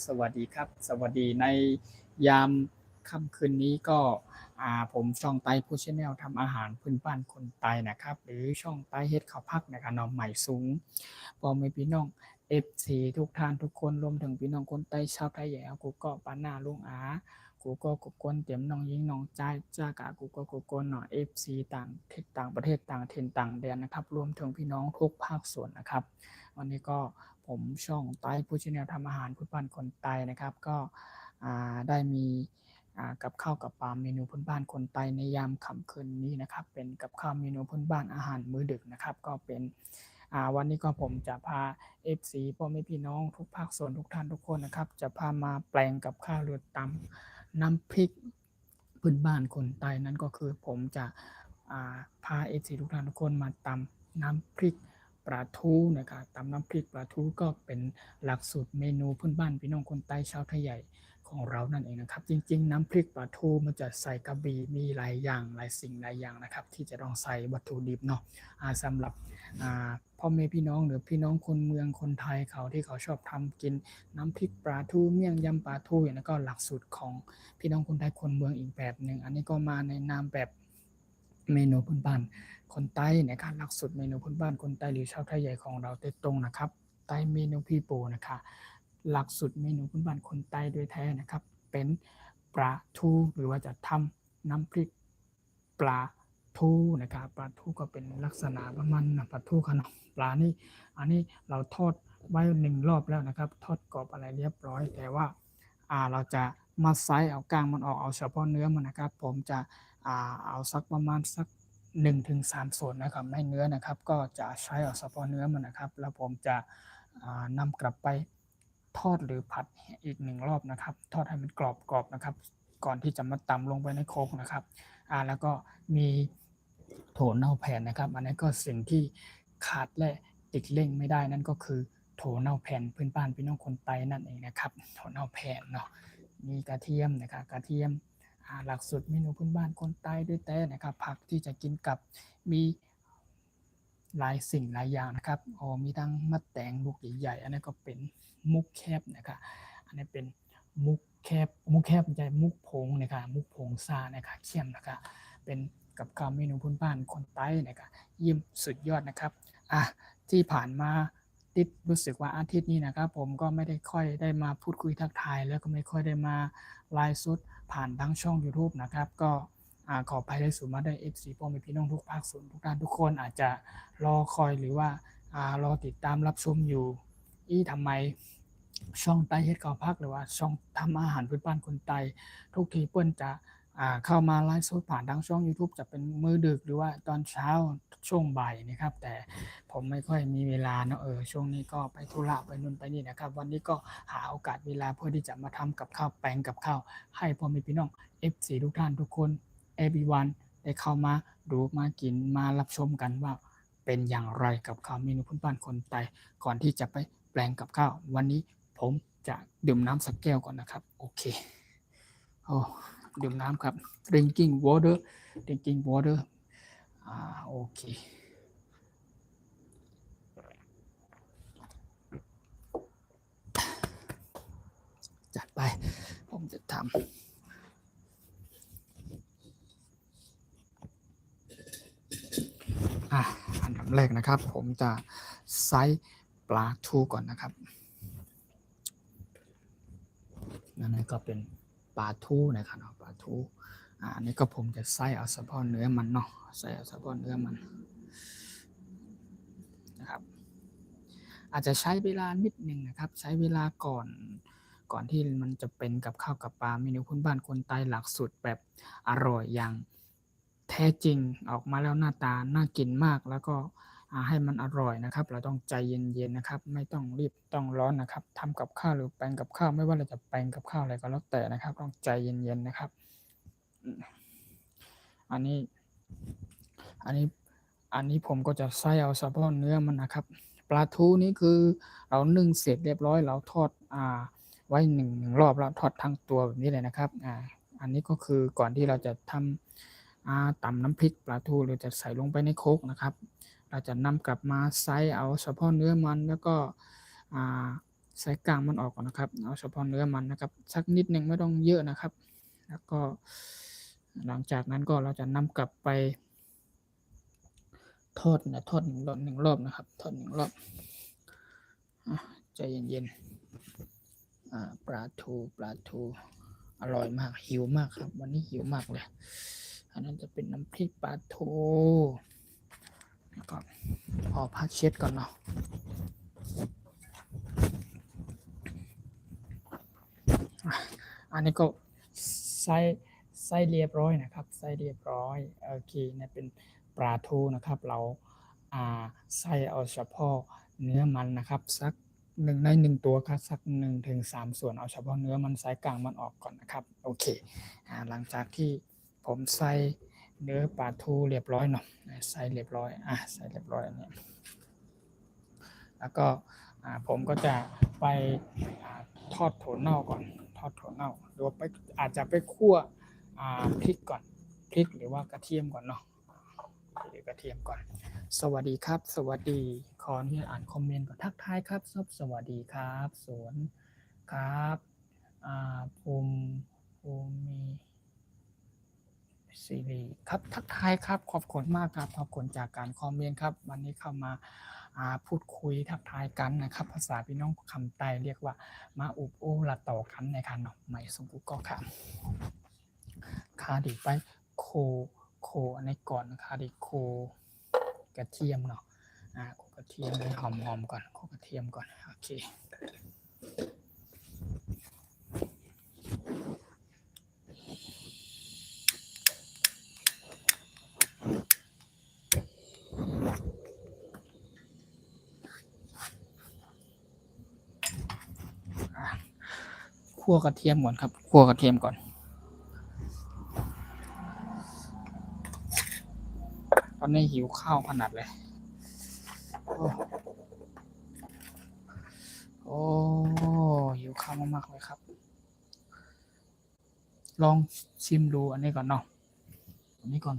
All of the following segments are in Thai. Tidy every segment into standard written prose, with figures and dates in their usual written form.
สวัสดีครับสวัสดีในยามค่ำคืนนี้ก็ผมช่องไต้ผู้ชาแนลทำอาหารพื้นบ้านคนไต้นะครับหรือช่องไต้เฮ็ดข้าวผักนะครับเนาะใหม่สูงพ่อแม่พี่น้อง FC ทุกท่านทุกคนรวมถึงพี่น้องคนไต้ชาวไทยใหญ่อากูก็ปานาลุงอากูก็กุกกนเตรียมน้องยิงน้องจ้าจ้ากะกูก็กุกกนเนาะ FC ต่างทิศต่างประเทศต่างถิ่นต่างแดนนะครับรวมถึงพี่น้องทุกภาคส่วนนะครับวันนี้ก็ผมช่องไต้ผู้ชาแนลทำอาหารพื้นบ้านคนไต้นะครับก็ได้มีกับข้าวกับปลาเมนูพื้นบ้านคนไต้ในยามค่ำคืนนี้นะครับเป็นกับข้าวเมนูพื้นบ้านอาหารมื้อดึกนะครับก็เป็นวันนี้ก็ผมจะพา FC พ่อแม่พี่น้องทุกภาคส่วนทุกท่านทุกคนนะครับจะพามาแปลงกับข้าวหรือตำน้ำพริกพื้นบ้านคนไต้นั่นก็คือผมจะพา FC ทุกท่านทุกคนมาตำน้ำพริกปลาทูนะครับตำน้ำพริกปลาทูก็เป็นหลักสูตรเมนูพื้นบ้านพี่น้องคนไต้ชาวไทยใหญ่ของเรานั่นเองนะครับจริงๆน้ำพริกปลาทูมันจะใส่กระบี่มีหลายอย่างหลายสิ่งหลายอย่างนะครับที่จะต้องใส่วัตถุดิบเนาะสำหรับพ่อแม่พี่น้องหรือพี่น้องคนเมืองคนไทยเขาที่เขาชอบทำกินน้ำพริกปลาทูเมี่ยงยำปลาทูอย่างนั้นก็หลักสูตรของพี่น้องคนไทยคนเมืองอีกแบบหนึ่งอันนี้ก็มาในนามแบบเมนูพื้นบ้านคนใต้ในการหลักสูตรเมนูพื้นบ้านคนใต้หรือชาวไทยใหญ่ของเราโดยตรงนะครับใต้เมนูพี่ปูนะคะหลักสูตรเมนูพื้นบ้านคนใต้โดยแท้นะครับเป็นปลาทูหรือว่าจะทำน้ำพริกปลาทูนะครับปลาทูก็เป็นลักษณะประมาณปลาทูขนาดปลานี่อันนี้เราทอดไว้1 รอบแล้วนะครับทอดกรอบอะไรเรียบร้อยแต่ว่าเราจะมาไซส์เอากลางมันออกเอาเฉพาะเนื้อมันนะครับผมจะเอาสักประมาณสัก1-3ส่วนนะครับไม่เนื้อนะครับก็จะใช้เอาเฉพาะเนื้อมันนะครับแล้วผมจะนำกลับไปทอดหรือผัดอีก1 รอบนะครับทอดให้มันกรอบๆนะครับก่อนที่จะมาตำลงไปในโคกนะครับแล้วก็มีโถเน่าแผ่นนะครับอันนี้ก็สิ่งที่ขาดและติดเร่งไม่ได้นั่นก็คือโถเน่าแผ่นพื้นบ้านพี่น้องคนไต้นั่นเองนะครับโถเน่าแผ่นเนาะมีกระเทียมนะครับกระเทียมหลักสูตรเมนูพื้นบ้านคนใต้ด้วยแต่นะครับผักที่จะกินกับมีหลายสิ่งหลายอย่างนะครับมีทั้งมะแตงลูกใหญ่ๆอันนี้ก็เป็นมุกแคบนะครับอันนี้เป็นมุกแคบไม่ใช่มุกผงนะครับมุกผงซานะครับเขี้ยมนะครับเป็นกับข้าวเมนูพื้นบ้านคนใต้นะครับยิ้มสุดยอดนะครับที่ผ่านมารู้สึกว่าอาทิตย์นี้นะครับผมก็ไม่ได้ค่อยได้มาพูดคุยทักทายแล้วก็ไม่ค่อยได้มาไลฟ์สดผ่านทั้งช่อง YouTube นะครับก็ขออภัยได้สูงมาได้ FC พ่อแม่พี่น้องทุกภาคส่วนทุกท่านทุกคนอาจจะรอคอยหรือว่ารอติดตามรับชมอยู่ทำไมช่องไต้เฮ็ดข้าวผักหรือว่าช่องทำอาหารพื้นบ้านคนไต้ทุกทีเปิ้นจะเข้ามาไลฟ์สดผ่านทางช่อง YouTube จะเป็นมื้อดึกหรือว่าตอนเช้าช่วงบ่ายนะครับแต่ผมไม่ค่อยมีเวลาเนาะช่วงนี้ก็ไปธุระไปนู่นไปนี่นะครับวันนี้ก็หาโอกาสเวลาเพื่อที่จะมาทำกับข้าวแปลงกับข้าวให้พ่อแม่พี่น้อง FC ทุกท่านทุกคน everyone ได้เข้ามาดูมากินมารับชมกันว่าเป็นอย่างไรกับข้าวเมนูพื้นบ้านคนไต้ก่อนที่จะไปแปลงกับข้าววันนี้ผมจะดื่มน้ำสักแก้วก่อนนะครับโอเคดื่มน้ำครับ drinking water โอเคจัดไปผมจะทำอันดับแรกนะครับผมจะไซส์ปลาทูก่อนนะครับนั่นก็เป็นปลาทูนะครับปลาทูอันนี้ก็ผมจะใส่เอาเฉพาะเนื้อมันเนาะใส่เอาเฉพาะเนื้อมันนะครับอาจจะใช้เวลานิดนึงนะครับใช้เวลาก่อนที่มันจะเป็นกับข้าวกับปลาเมนูพื้นบ้านคนใต้หลักสูตรแบบอร่อยอย่างแท้จริงออกมาแล้วหน้าตาน่ากินมากแล้วก็ให้มันอร่อยนะครับเราต้องใจเย็นๆนะครับไม่ต้องรีบต้องร้อนนะครับทำกับข้าวหรือแปลงกับข้าวไม่ว่าเราจะแปลงกับข้าวอะไรก็แล้วแต่นะครับต้องใจเย็นๆนะครับอันนี้ผมก็จะใส่เอาเฉพาะเนื้อมันนะครับปลาทูนี่คือเรานึ่งเสร็จเรียบร้อยเราทอดไว้หนึ่งรอบแล้วทอดทั้งตัวแบบนี้เลยนะครับอันนี้ก็คือก่อนที่เราจะทำตำน้ำพริกปลาทูเราจะใส่ลงไปในโคกนะครับเราจะนำกลับมาไซเอาเฉพาะเนื้อมันแล้วก็ สายกลางมันออกก่อนนะครับเอาเฉพาะเนื้อมันนะครับสักนิดหนึ่งไม่ต้องเยอะนะครับแล้วก็หลังจากนั้นก็เราจะนำกลับไปทอด1 รอบนะครับทอด1 รอบใจเย็นๆปลาทูอร่อยมากหิวมากครับวันนี้หิวมากเลยอันนั้นจะเป็นน้ำพริกปลาทูก่อนพอพักเช็ดก่อนเนาะอันนี้ก็ไส้เรียบร้อยนะครับไส้เรียบร้อยโอเคนี่เป็นปลาทูนะครับเราไส้เอาเฉพาะเนื้อมันนะครับสัก1 ตัวครับสัก1 ถึง 3 ส่วนเอาเฉพาะเนื้อมันไส้กลางมันออกก่อนนะครับโอเคหลังจากที่ผมใส่เนื้อปลาทูเรียบร้อยเนาะใส่เรียบร้อยใส่เรียบร้อยเนี่ยแล้วก็ผมก็จะไปทอดถั่วเน่าก่อนทอดถั่วเน่าหรือว่าไปอาจจะไปคั่วพริกก่อนพริกหรือว่ากระเทียมก่อนเนาะหรือกระเทียมก่อนสวัสดีครับสวัสดีขอที่อ่านคอมเมนต์ก่อนทักทายครับสวัสดีครับสวนครับภูมิซีรีครับทักทายครับขอบคุณมากครับขอบคุณจากการคอมเมนต์ครับวันนี้เข้ามาพูดคุยทักทายกันนะครับภาษาพี่น้องคำใต้เรียกว่ามาอุบโอละต่อกันในการเนาะไม่สมบูรณ์ก็ค่ะคาดิไปโคอันนี้ก่อนคาดิโคกระเทียมเนาะโคกระเทียมให้หอมๆก่อนโคกระเทียมก่อนโอเคคั่วกระเทียมก่อนครับคั่วกระเทียมก่อนตอนนี้หิวข้าวขนาดเลยโอ้หิวข้าวมากๆเลยครับลองชิมดูอันนี้ก่อนเนาะอันนี้ก่อน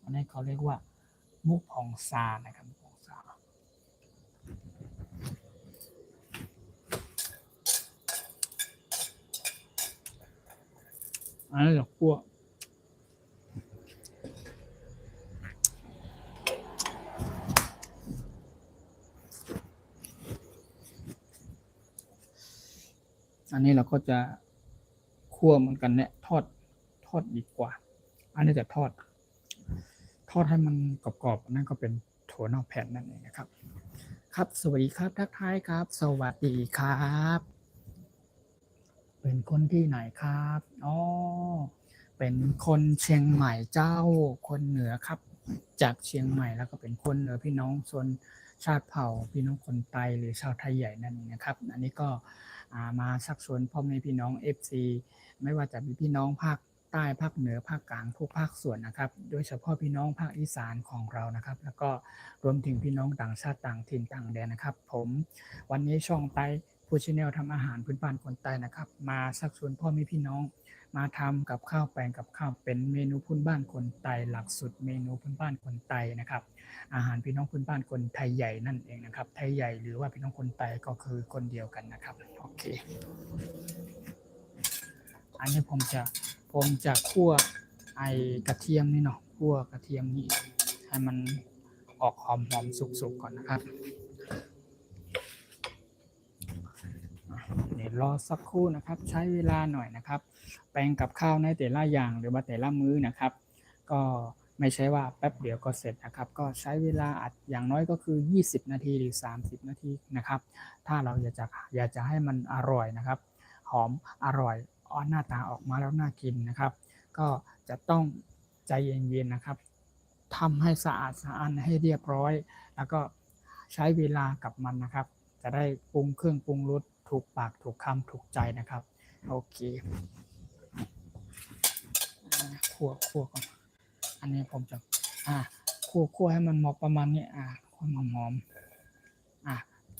อันนี้เขาเรียกว่ามุกผ่องซานะครับมุกผ่องซาอันนี้จะคั่วอันนี้เราก็จะคั่วเหมือนกันเนี่ยทอดดีกว่าอันนี้จะทอดให้มันกรอบๆนั่นก็เป็นถั่วเน่าแผ่นนั่นเองนะครับครับสวัสดีครับทักทายครับสวัสดีครับเป็นคนที่ไหนครับเป็นคนเชียงใหม่เจ้าคนเหนือครับจากเชียงใหม่แล้วก็เป็นคนเหนือพี่น้องส่วนชาติเผ่าพี่น้องคนไทยหรือชาวไทยใหญ่นั่นเองนะครับอันนี้ก็มาชักชวนพ่อแม่พี่น้อง FC ไม่ว่าจะมีพี่น้องภาคใต้ภาคเหนือภาคกลางทุกภาคส่วนนะครับโดยเฉพาะพี่น้องภาคอีสานของเรานะครับแล้วก็รวมถึงพี่น้องต่างชาติต่างถิ่นต่างแดนนะครับผมวันนี้ช่องไต้ผู้ชแนลทำอาหารพื้นบ้านคนใต้นะครับมาชักชวนพ่อแม่พี่น้องมาทำกับข้าวแปลงกับข้าวเป็นเมนูพื้นบ้านคนไทยหลักสุดเมนูพื้นบ้านคนไทยนะครับอาหารพี่น้องพื้นบ้านคนไทยใหญ่นั่นเองนะครับไทยใหญ่หรือว่าพี่น้องคนไทยก็คือคนเดียวกันนะครับโอเคอันนี้ผมจะคั่วกระเทียมนี่เนาะคั่วกระเทียมนี่ให้มันออกหอมๆสุกๆก่อนนะครับเดี๋ยวรอสักครู่นะครับใช้เวลาหน่อยนะครับแปลงกับข้าวในแต่ละอย่างหรือว่าแต่ละมื้อนะครับก็ไม่ใช่ว่าแป๊บเดียวก็เสร็จนะครับก็ใช้เวลาอย่างน้อยก็คือ20 นาทีหรือ30 นาทีนะครับถ้าเราอยากจะให้มันอร่อยนะครับหอมอร่อยหน้าตาออกมาแล้วน่ากินนะครับก็จะต้องใจเย็นๆนะครับทำให้สะอาดให้เรียบร้อยแล้วก็ใช้เวลากับมันนะครับจะได้ปรุงเครื่องปรุงรสถูกปากถูกคำถูกใจนะครับโอเคคั่วก่อนอันนี้ผมจะคั่วให้มันหมอกประมาณนี้ความหอม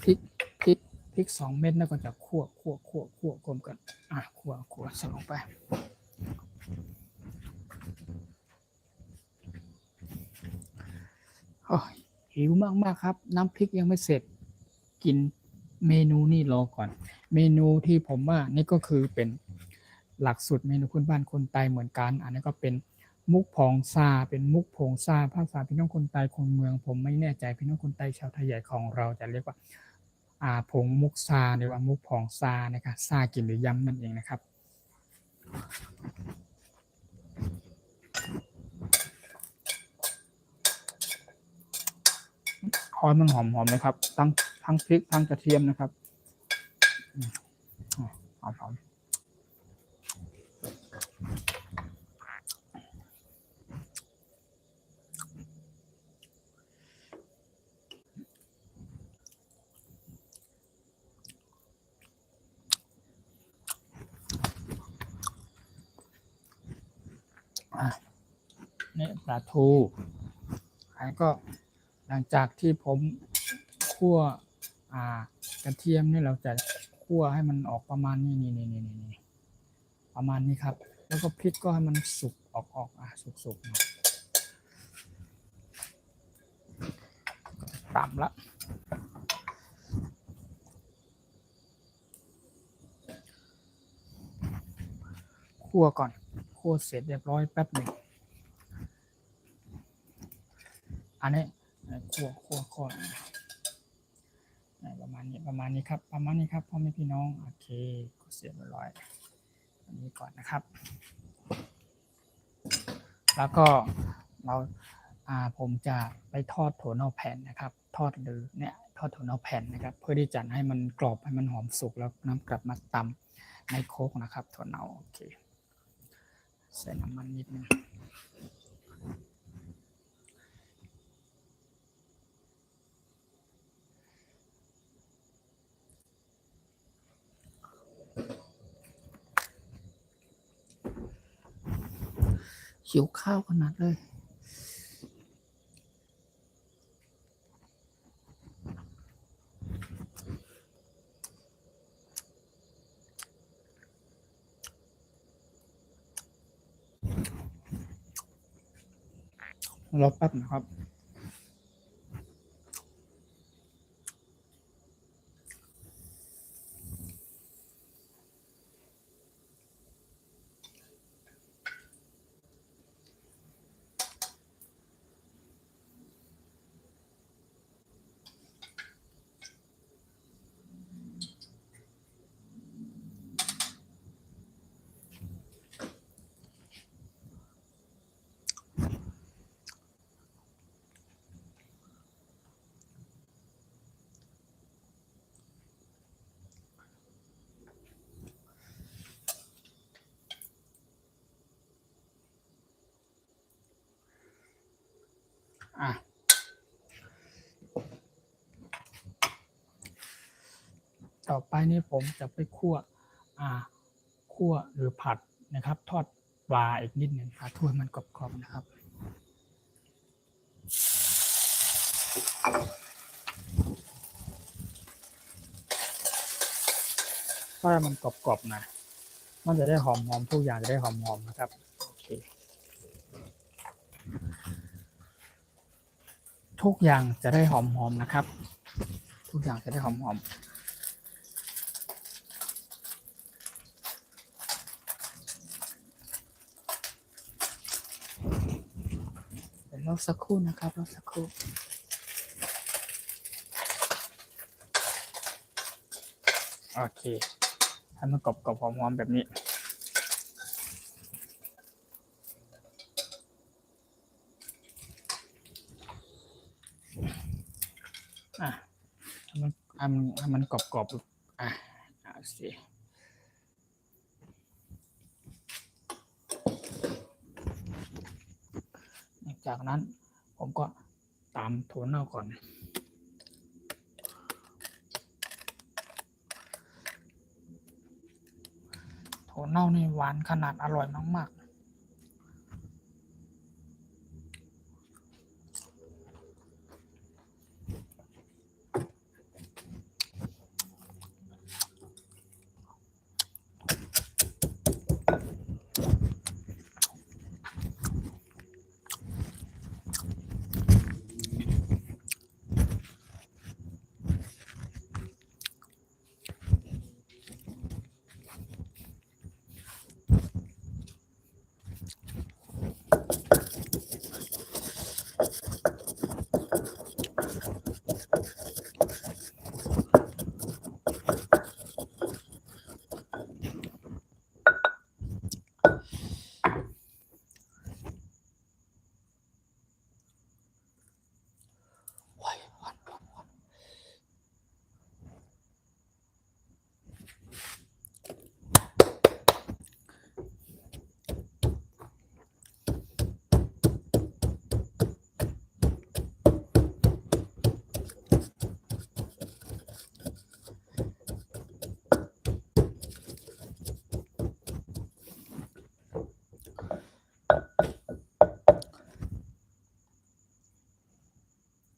พริก2 เม็ดแล้วก็จะคั่วกลมกันคั่วใส่ลงไปหิวมากๆครับน้ำพริกยังไม่เสร็จกินเมนูนี่รอก่อน เมนูที่ผมว่านี่ก็คือเป็นหลักสูตรเมนูพื้นบ้านคนไทยเหมือนกันอันนี้ก็เป็นมุกพองซาเป็นมุกพงซาภาษาพี่น้องคนไทยคนเมืองผมไม่แน่ใจพี่น้องคนไทยชาวไทยใหญ่ของเราจะเรียกว่าผงมุกซาหรือว่ามุกพองซานะครับซากินหรือยำนั่นเองนะครับหอมมันหอมเลยครับทั้งพริกทั้งกระเทียมนะครับหอมนี่ปลาทูอันก็หลังจากที่ผมคั่วกระเทียมนี่เราจะคั่วให้มันออกประมาณนี้ประมาณนี้ครับแล้วก็พริกก็ให้มันสุกออกสุกนะต่ำละคั่วก่อนคั่วเสร็จเรียบร้อยแป๊บหนึ่งอันนี้คั่วประมาณนี้ครับพ่อแม่พี่น้องโอเคก็เสร็จเรียบร้อยอันนี้ก่อนนะครับแล้วก็ผมจะไปทอดถั่วเน่าแผ่นนะครับทอดถั่วเน่าแผ่นนะครับเพื่อที่จะให้มันกรอบให้มันหอมสุกแล้วนำกลับมาตำในโคกนะครับถั่วเน่าโอเคใส่น้ำมันนิดนึงหิวข้าวขนาดเลยรอแป๊บนะครับต่อไปนี้ผมจะไปคั่วหรือผัดนะครับทอดปลาอีกนิดหนึ่งปลาทูให้มันกรอบๆนะครับถ้ามันกรอบๆนะมันจะได้หอมทุกอย่างจะได้หอมนะครับโอเคทุกอย่างจะได้หอมนะครับทุกอย่างจะได้หอมรอสักครู่นะครับรอสักครู่โอเคให้มันกรอบหอมแบบนี้ให้มันกรอบสิจากนั้นผมก็ตามถั่วเน่าก่อนถั่วเน่านี่หวานขนาดอร่อยมาก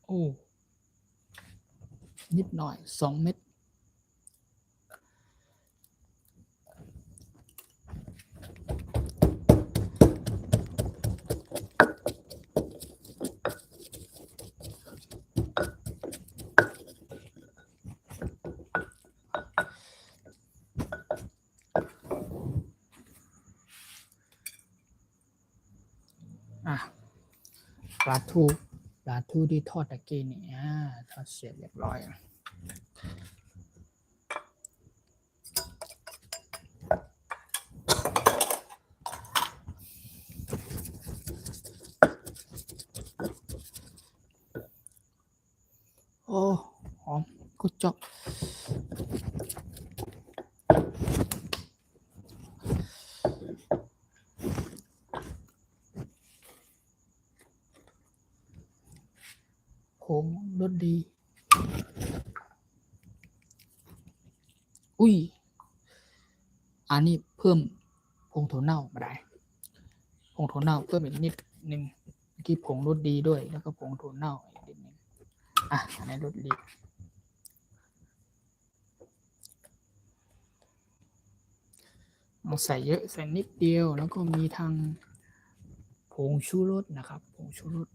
โอ้นิดหน่อย2 เม็ดปลาทูที่ทอดตะกี้นี่ทอดเสร็จเรียบร้อยโอ้หอมกุจอกผงรสดีอุ้ยอันนี้เพิ่มผงถั่วเน่ามาได้ผงถั่วเน่าเพิ่มอีกนิดนึงเมื่อกี้ผงรสดีด้วยแล้วก็ผงถั่วเน่าอีกนิดนึงอันนี้รสดีใส่เยอะใส่นิดเดียวแล้วก็มีทางผงชูรสนะครับผงชูรส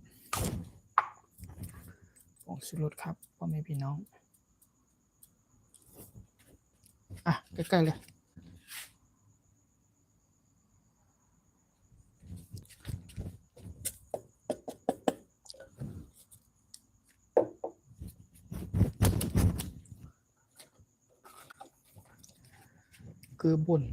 ครับพ่อแม่พี่น้องใกล้ๆเลยเกลือป่น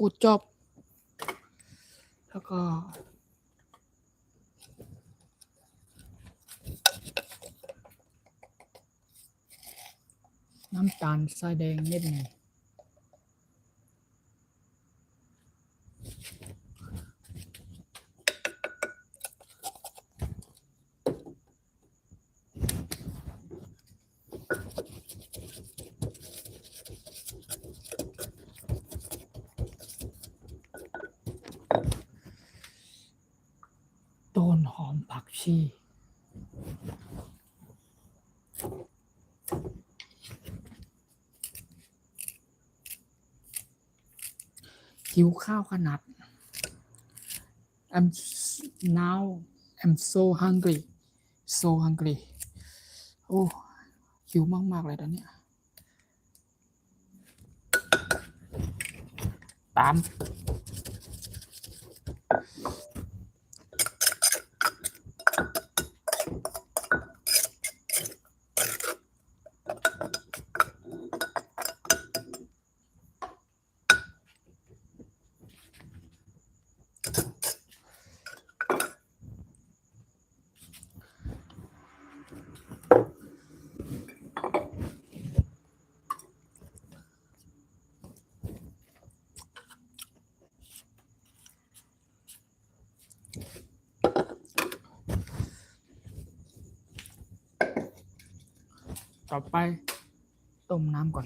ขูดจอบแล้วก็น้ำตาลทรายแดงนิดหนึ่งต้นหอมผักชีหิวข้าวขนาด I'm so hungry โอ้หิวมากๆเลยตอนนี้ตามต่อไปต้มน้ำก่อน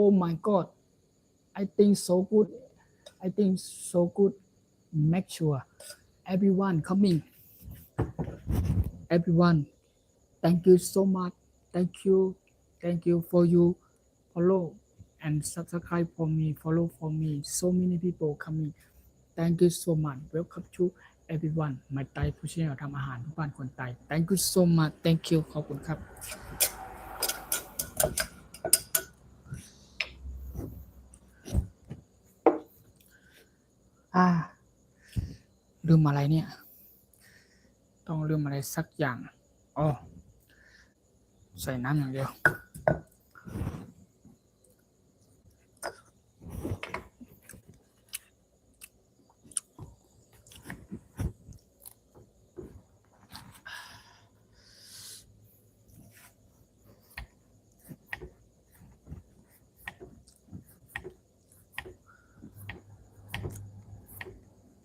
oh my god I think so good I think so good make sure everyone coming everyone thank you so much thank you for you follow and subscribe for me follow for me so many people coming thank you so much welcome to everyone มาไต้ผู้เชี่ยวชาญทำอาหารทุกบ้านคนไต้ thank you so much thank you ขอบคุณครับลืมอะไรเนี่ยต้องลืมอะไรสักอย่างอ๋อใส่น้ำอย่างเดียว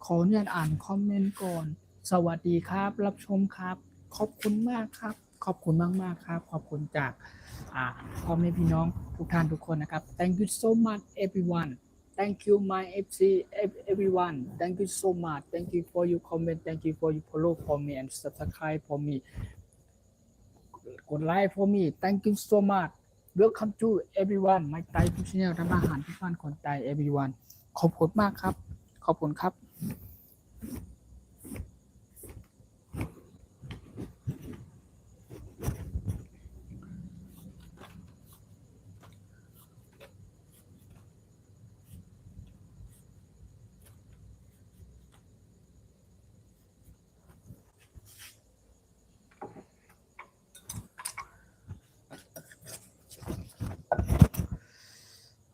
ขออนุญาตอ่านคอมเมนต์ก่อนสวัสดีครับรับชมครับขอบคุณมากครับขอบคุณมากครับขอบคุณจากพ่อแม่พี่น้องทุกท่านทุกคนนะครับ thank you so much everyone thank you my FC everyone thank you so much thank you for your comment thank you for your follow for me and subscribe for me กดไลค์ for me thank you so much welcome to everyone my Thai food channel ทำอาหารที่บ้านคนไทย everyone ขอบคุณมากครับขอบคุณครับ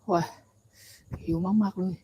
โอ้ยหิวมากๆเลย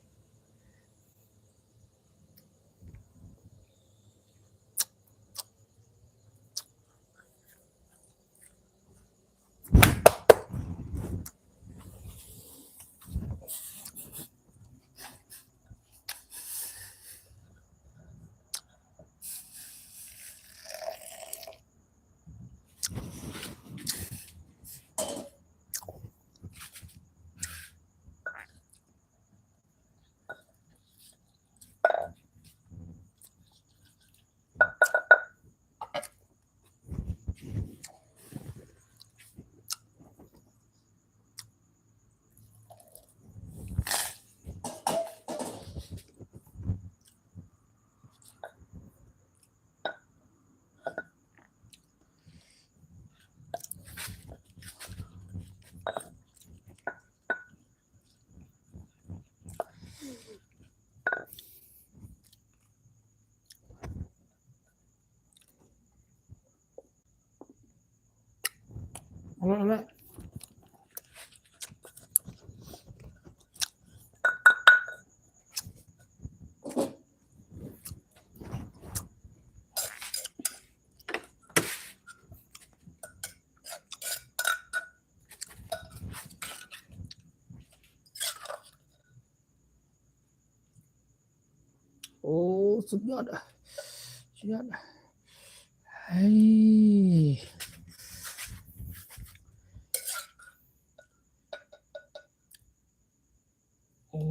เอาละโอ้สุดยอดสุดยอดเฮ้ยโอ้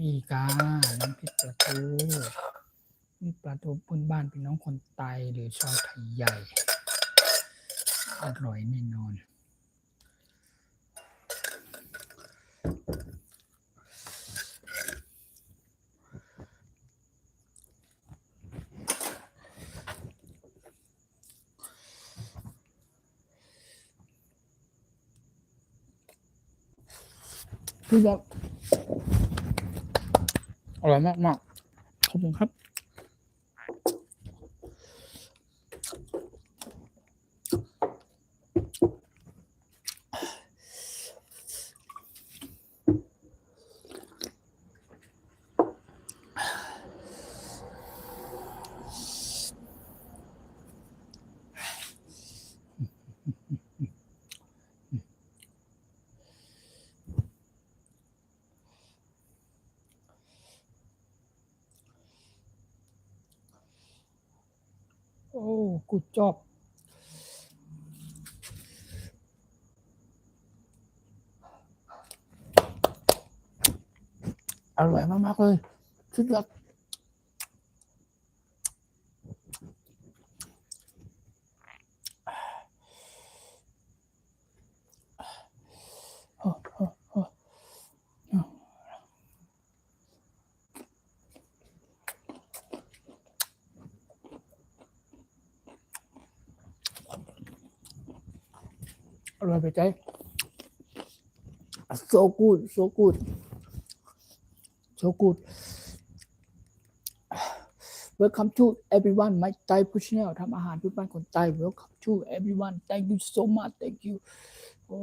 อีกาน้ำพริกปลาทูนี่ปลาทูพื้นบ้านพี่น้องคนไทยหรือชาวไทยใหญ่อร่อยแน่นอนคือแบบอร่อยมากๆขอบคุณครับโอ้กูดจ็อบ อร่อยมากๆเลยสุดยอดอร่อยไปใจ so good so good so good welcome to everyone my Thai food channel ทำอาหารพื้นบ้านคนไต้ welcome to everyone thank you so much thank you โอ้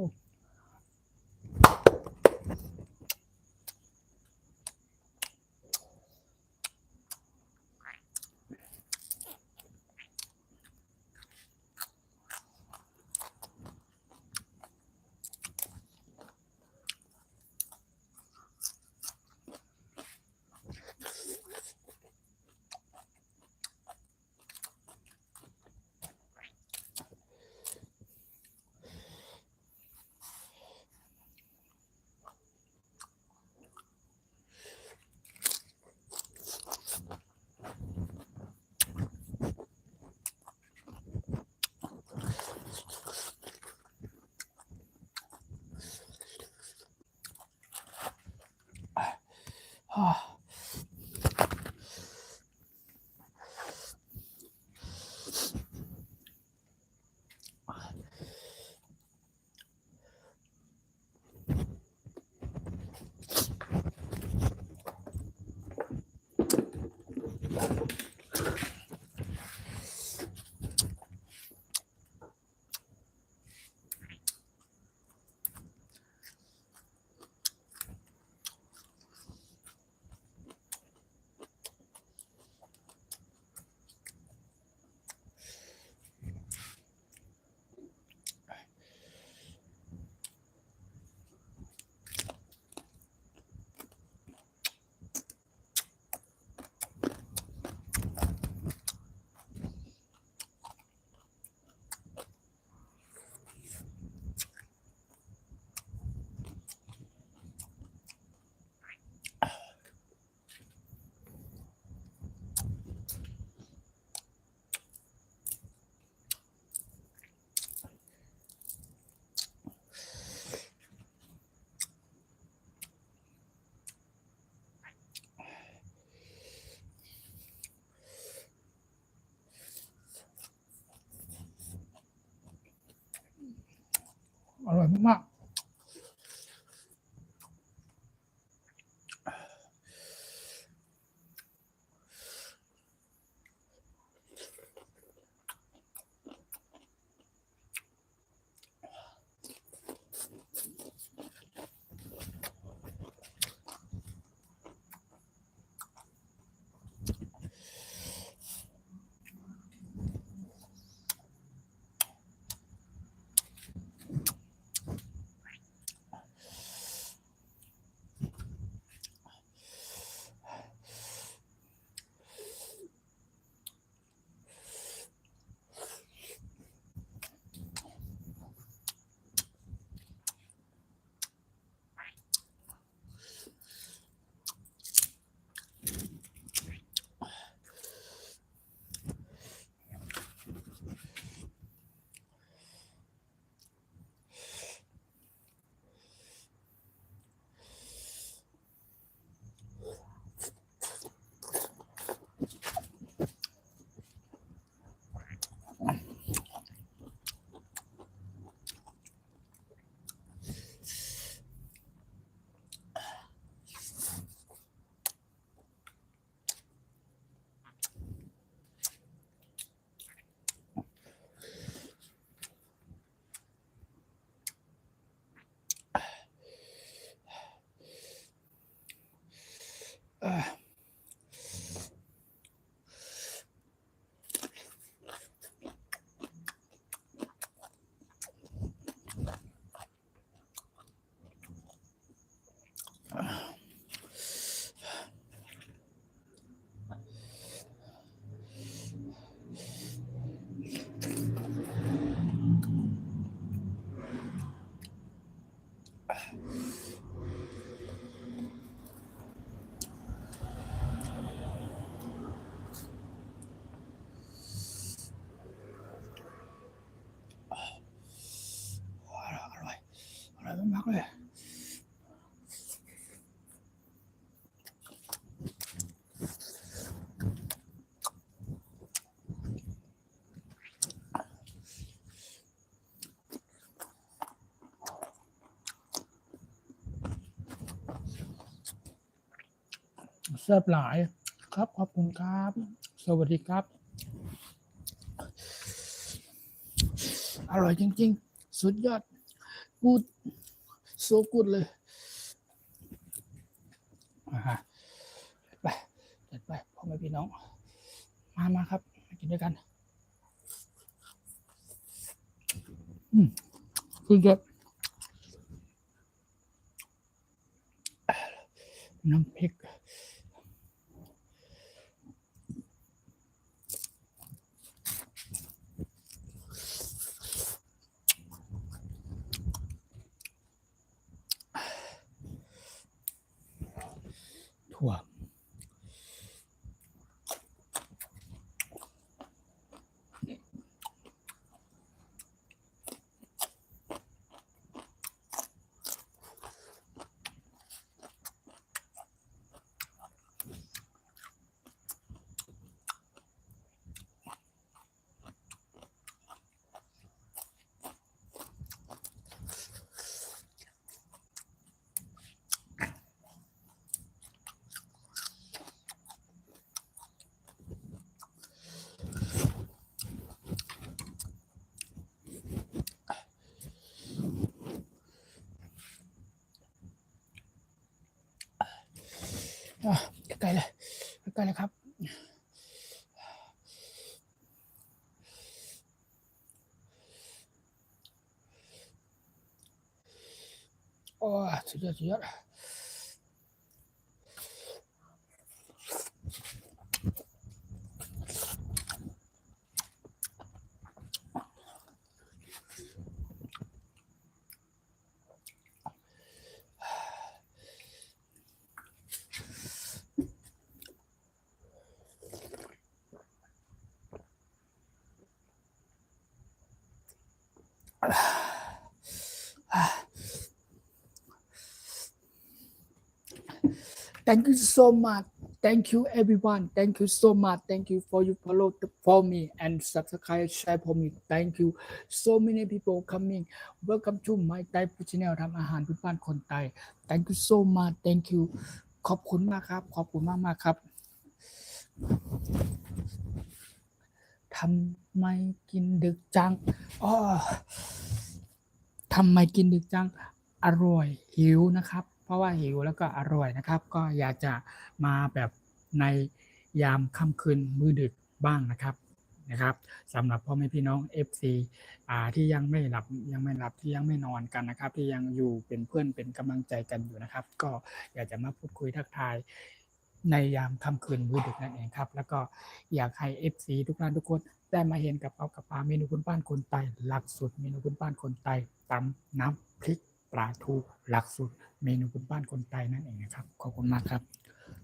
อร่อยมาก แซ่บหลายครับขอบคุณครับสวัสดีครับอร่อยจริงๆสุดยอดกูดโซกูดเลยไปจัดไปพ่อแม่พี่น้องมาครับมากินด้วยกันสุดยอดน้ำพริกถั่วใกล้เลยใกล้เลยครับโอ้สุดยอดThank you so much. Thank you everyone. Thank you so much. Thank you for you follow for me and subscribe share for me. Thank you. So many people coming. Welcome to my Thai Food Channel ทำอาหารพื้นบ้านคนไทย Thank you so much. Thank you. ขอบคุณมากครับขอบคุณมากครับทำไมกินดึกจังทำไมกินดึกจังอร่อยหิวนะครับเพราะว่าหิวแล้วก็อร่อยนะครับก็อยากจะมาแบบในยามค่ำคืนมื้อดึกบ้างนะครับสำหรับพ่อแม่พี่น้อง FC ที่ยังไม่หลับที่ยังไม่นอนกันนะครับที่ยังอยู่เป็นเพื่อนเป็นกำลังใจกันอยู่นะครับก็อยากจะมาพูดคุยทักทายในยามค่ำคืนมื้อดึกนั่นเองครับแล้วก็อยากให้ FC ทุกท่านทุกคนได้มาเห็นกับปลาเมนูพื้นบ้านคนไทยหลักสูตรเมนูพื้นบ้านคนไทยตำน้ำพริกปลาทูหลักสูตรเมนูพื้นบ้านคนไทยนั่นเองนะครับขอบคุณมากครับ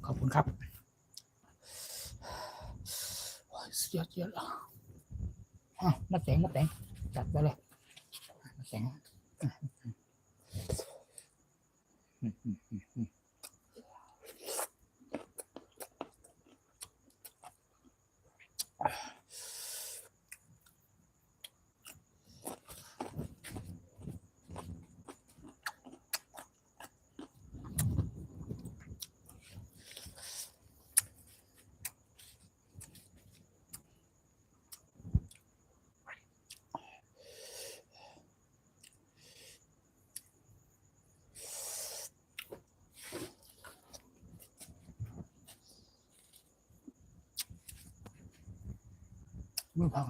ขอบคุณครับเยอะมาแต่งจัดไปเลยมาแต่งมือพัง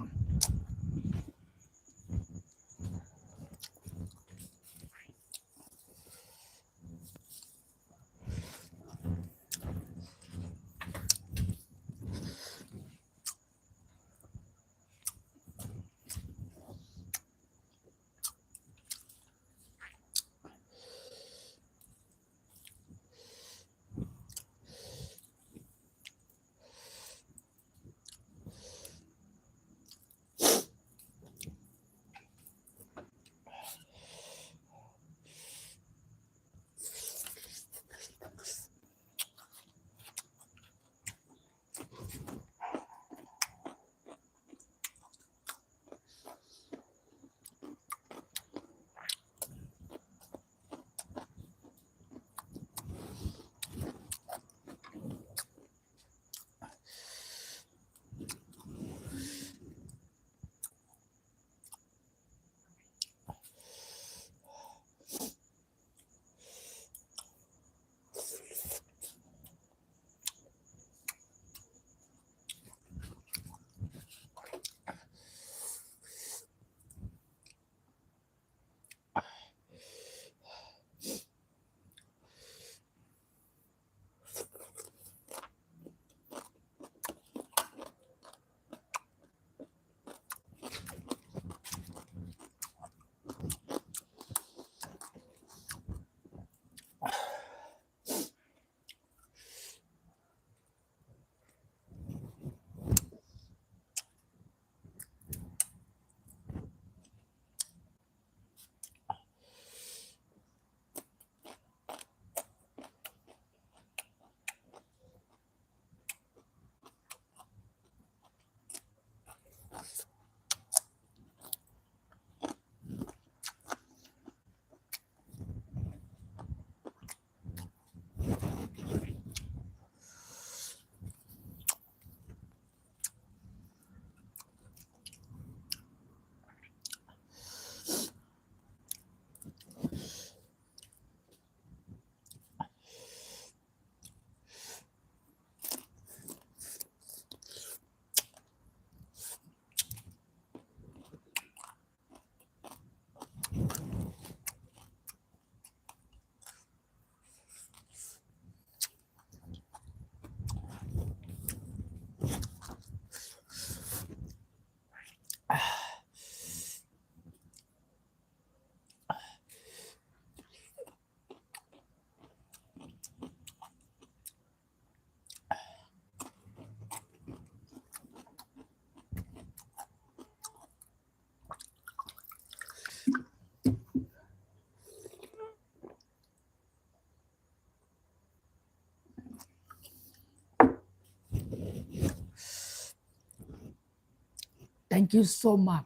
thank you so much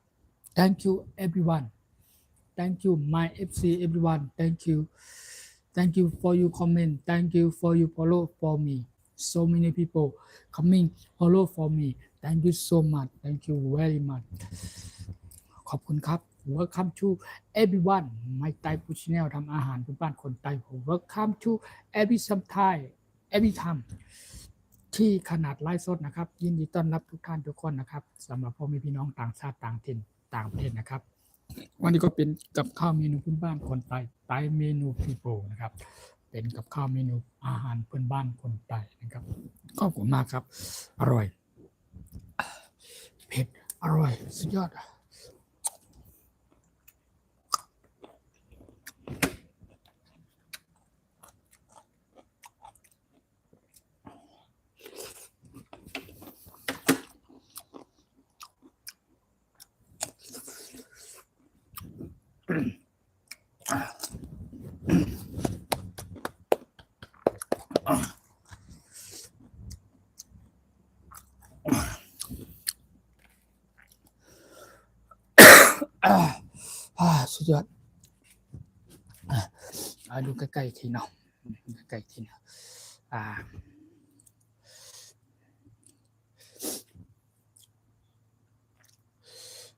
thank you everyone thank you my FC everyone thank you for your comment thank you for your follow for me so many people coming follow for me thank you so much thank you very much ขอบคุณครับ Welcome to everyone My Thai Food Channel ทำอาหารพื้นบ้านคนไทย Welcome to every some Thai every time ที่ขนาดไลฟ์สดนะครับยินดีต้อนรับทุกท่านทุกคนนะครับสำหรับพ่อแม่พี่น้องต่างชาติต่างถิ่นต่างประเทศนะครับวันนี้ก็เป็นกับข้าวเมนูพื้นบ้านคนไทยไทยเมนูพีโปนะครับเป็นกับข้าวเมนูอาหารพื้นบ้านคนไทยนะครับขอบคุณมากครับอร่อยเผ็ดอร่อยสุดยอดสุดยอดดูใกล้ๆทีเนาะใกล้ๆทีเนาะ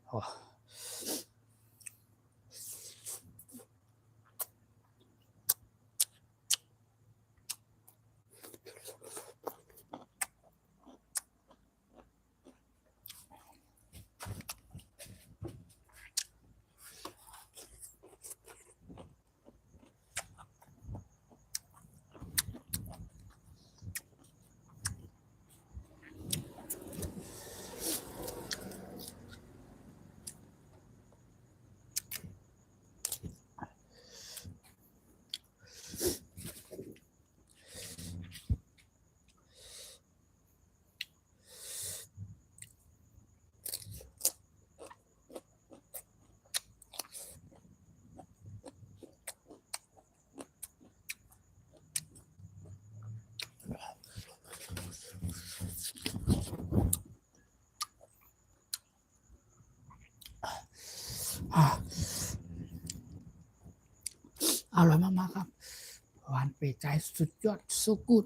โอ้อร่อยมากๆครับหวานเปรี้ยวใจสุดยอด so good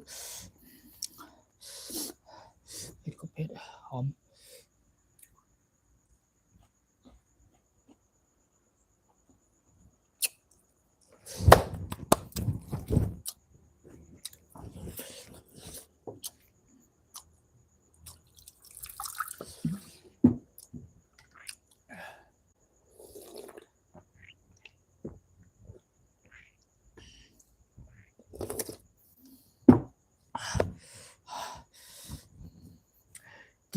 เผ็ดก็เผ็ดหอม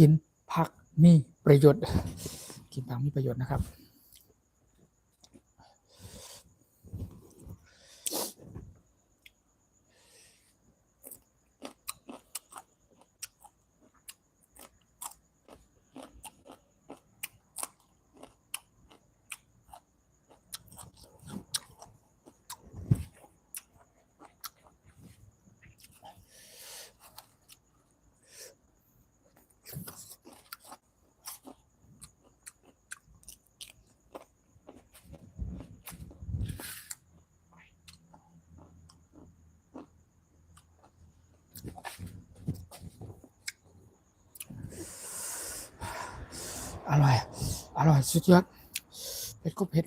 กินผักมีประโยชน์กินผักมีประโยชน์นะครับอร่อยสุดยอดเผ็ดก็เผ็ด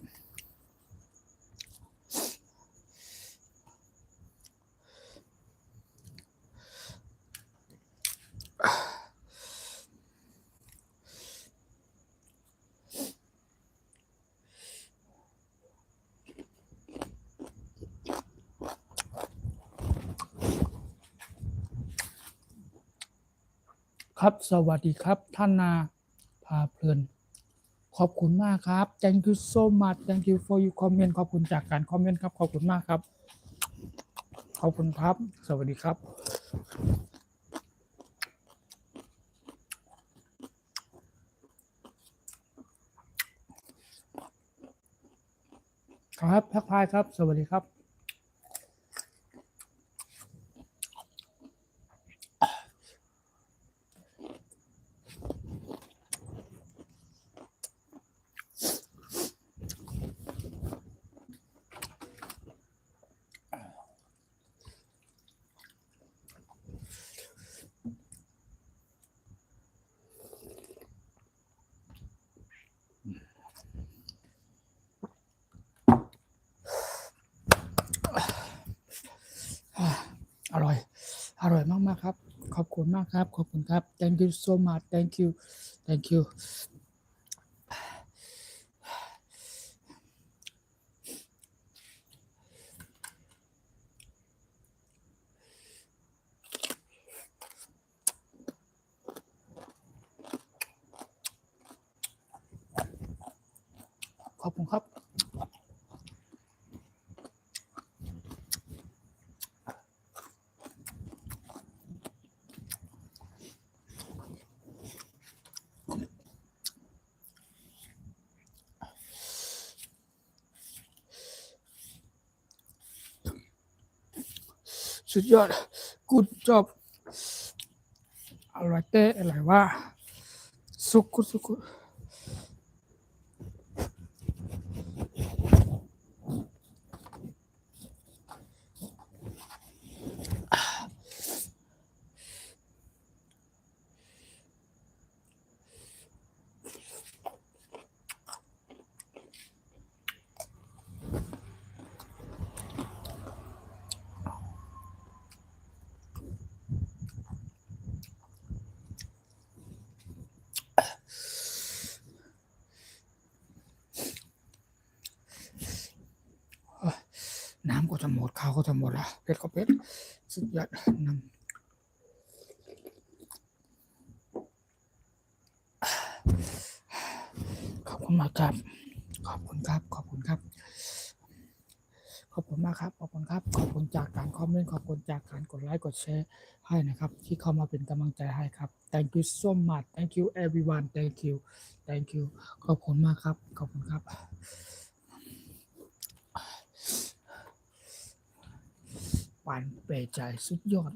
ครับสวัสดีครับท่านนาพาเพลินขอบคุณมากครับ thank you so much thank you for your comment ขอบคุณจากการคอมเมนต์ครับขอบคุณมากครับขอบคุณครับสวัสดีครับครับทักทายครับสวัสดีครับ อร่อยอร่อยมากๆครับขอบคุณมากครับขอบคุณครับ thank you so much thank you thank you ขอบคุณครับสุดยอด good job อร่อยเต้อร่อยว่าสุกุสุกุน้ำก็จะหมดข้าวก็จะหมดละเป็ดก็เป็ดสุดยอดน้ำขอบคุณมากครับขอบคุณครับขอบคุณครับขอบคุณมากครับขอบคุณครับขอบคุณจากการคอมเมนต์ขอบคุณจากการกดไลค์กดแชร์ให้นะครับที่เข้ามาเป็นกำลังใจให้ครับ thank you so much thank you everyone thank you thank you ขอบคุณมากครับขอบคุณครับปันเปใจสุดยอด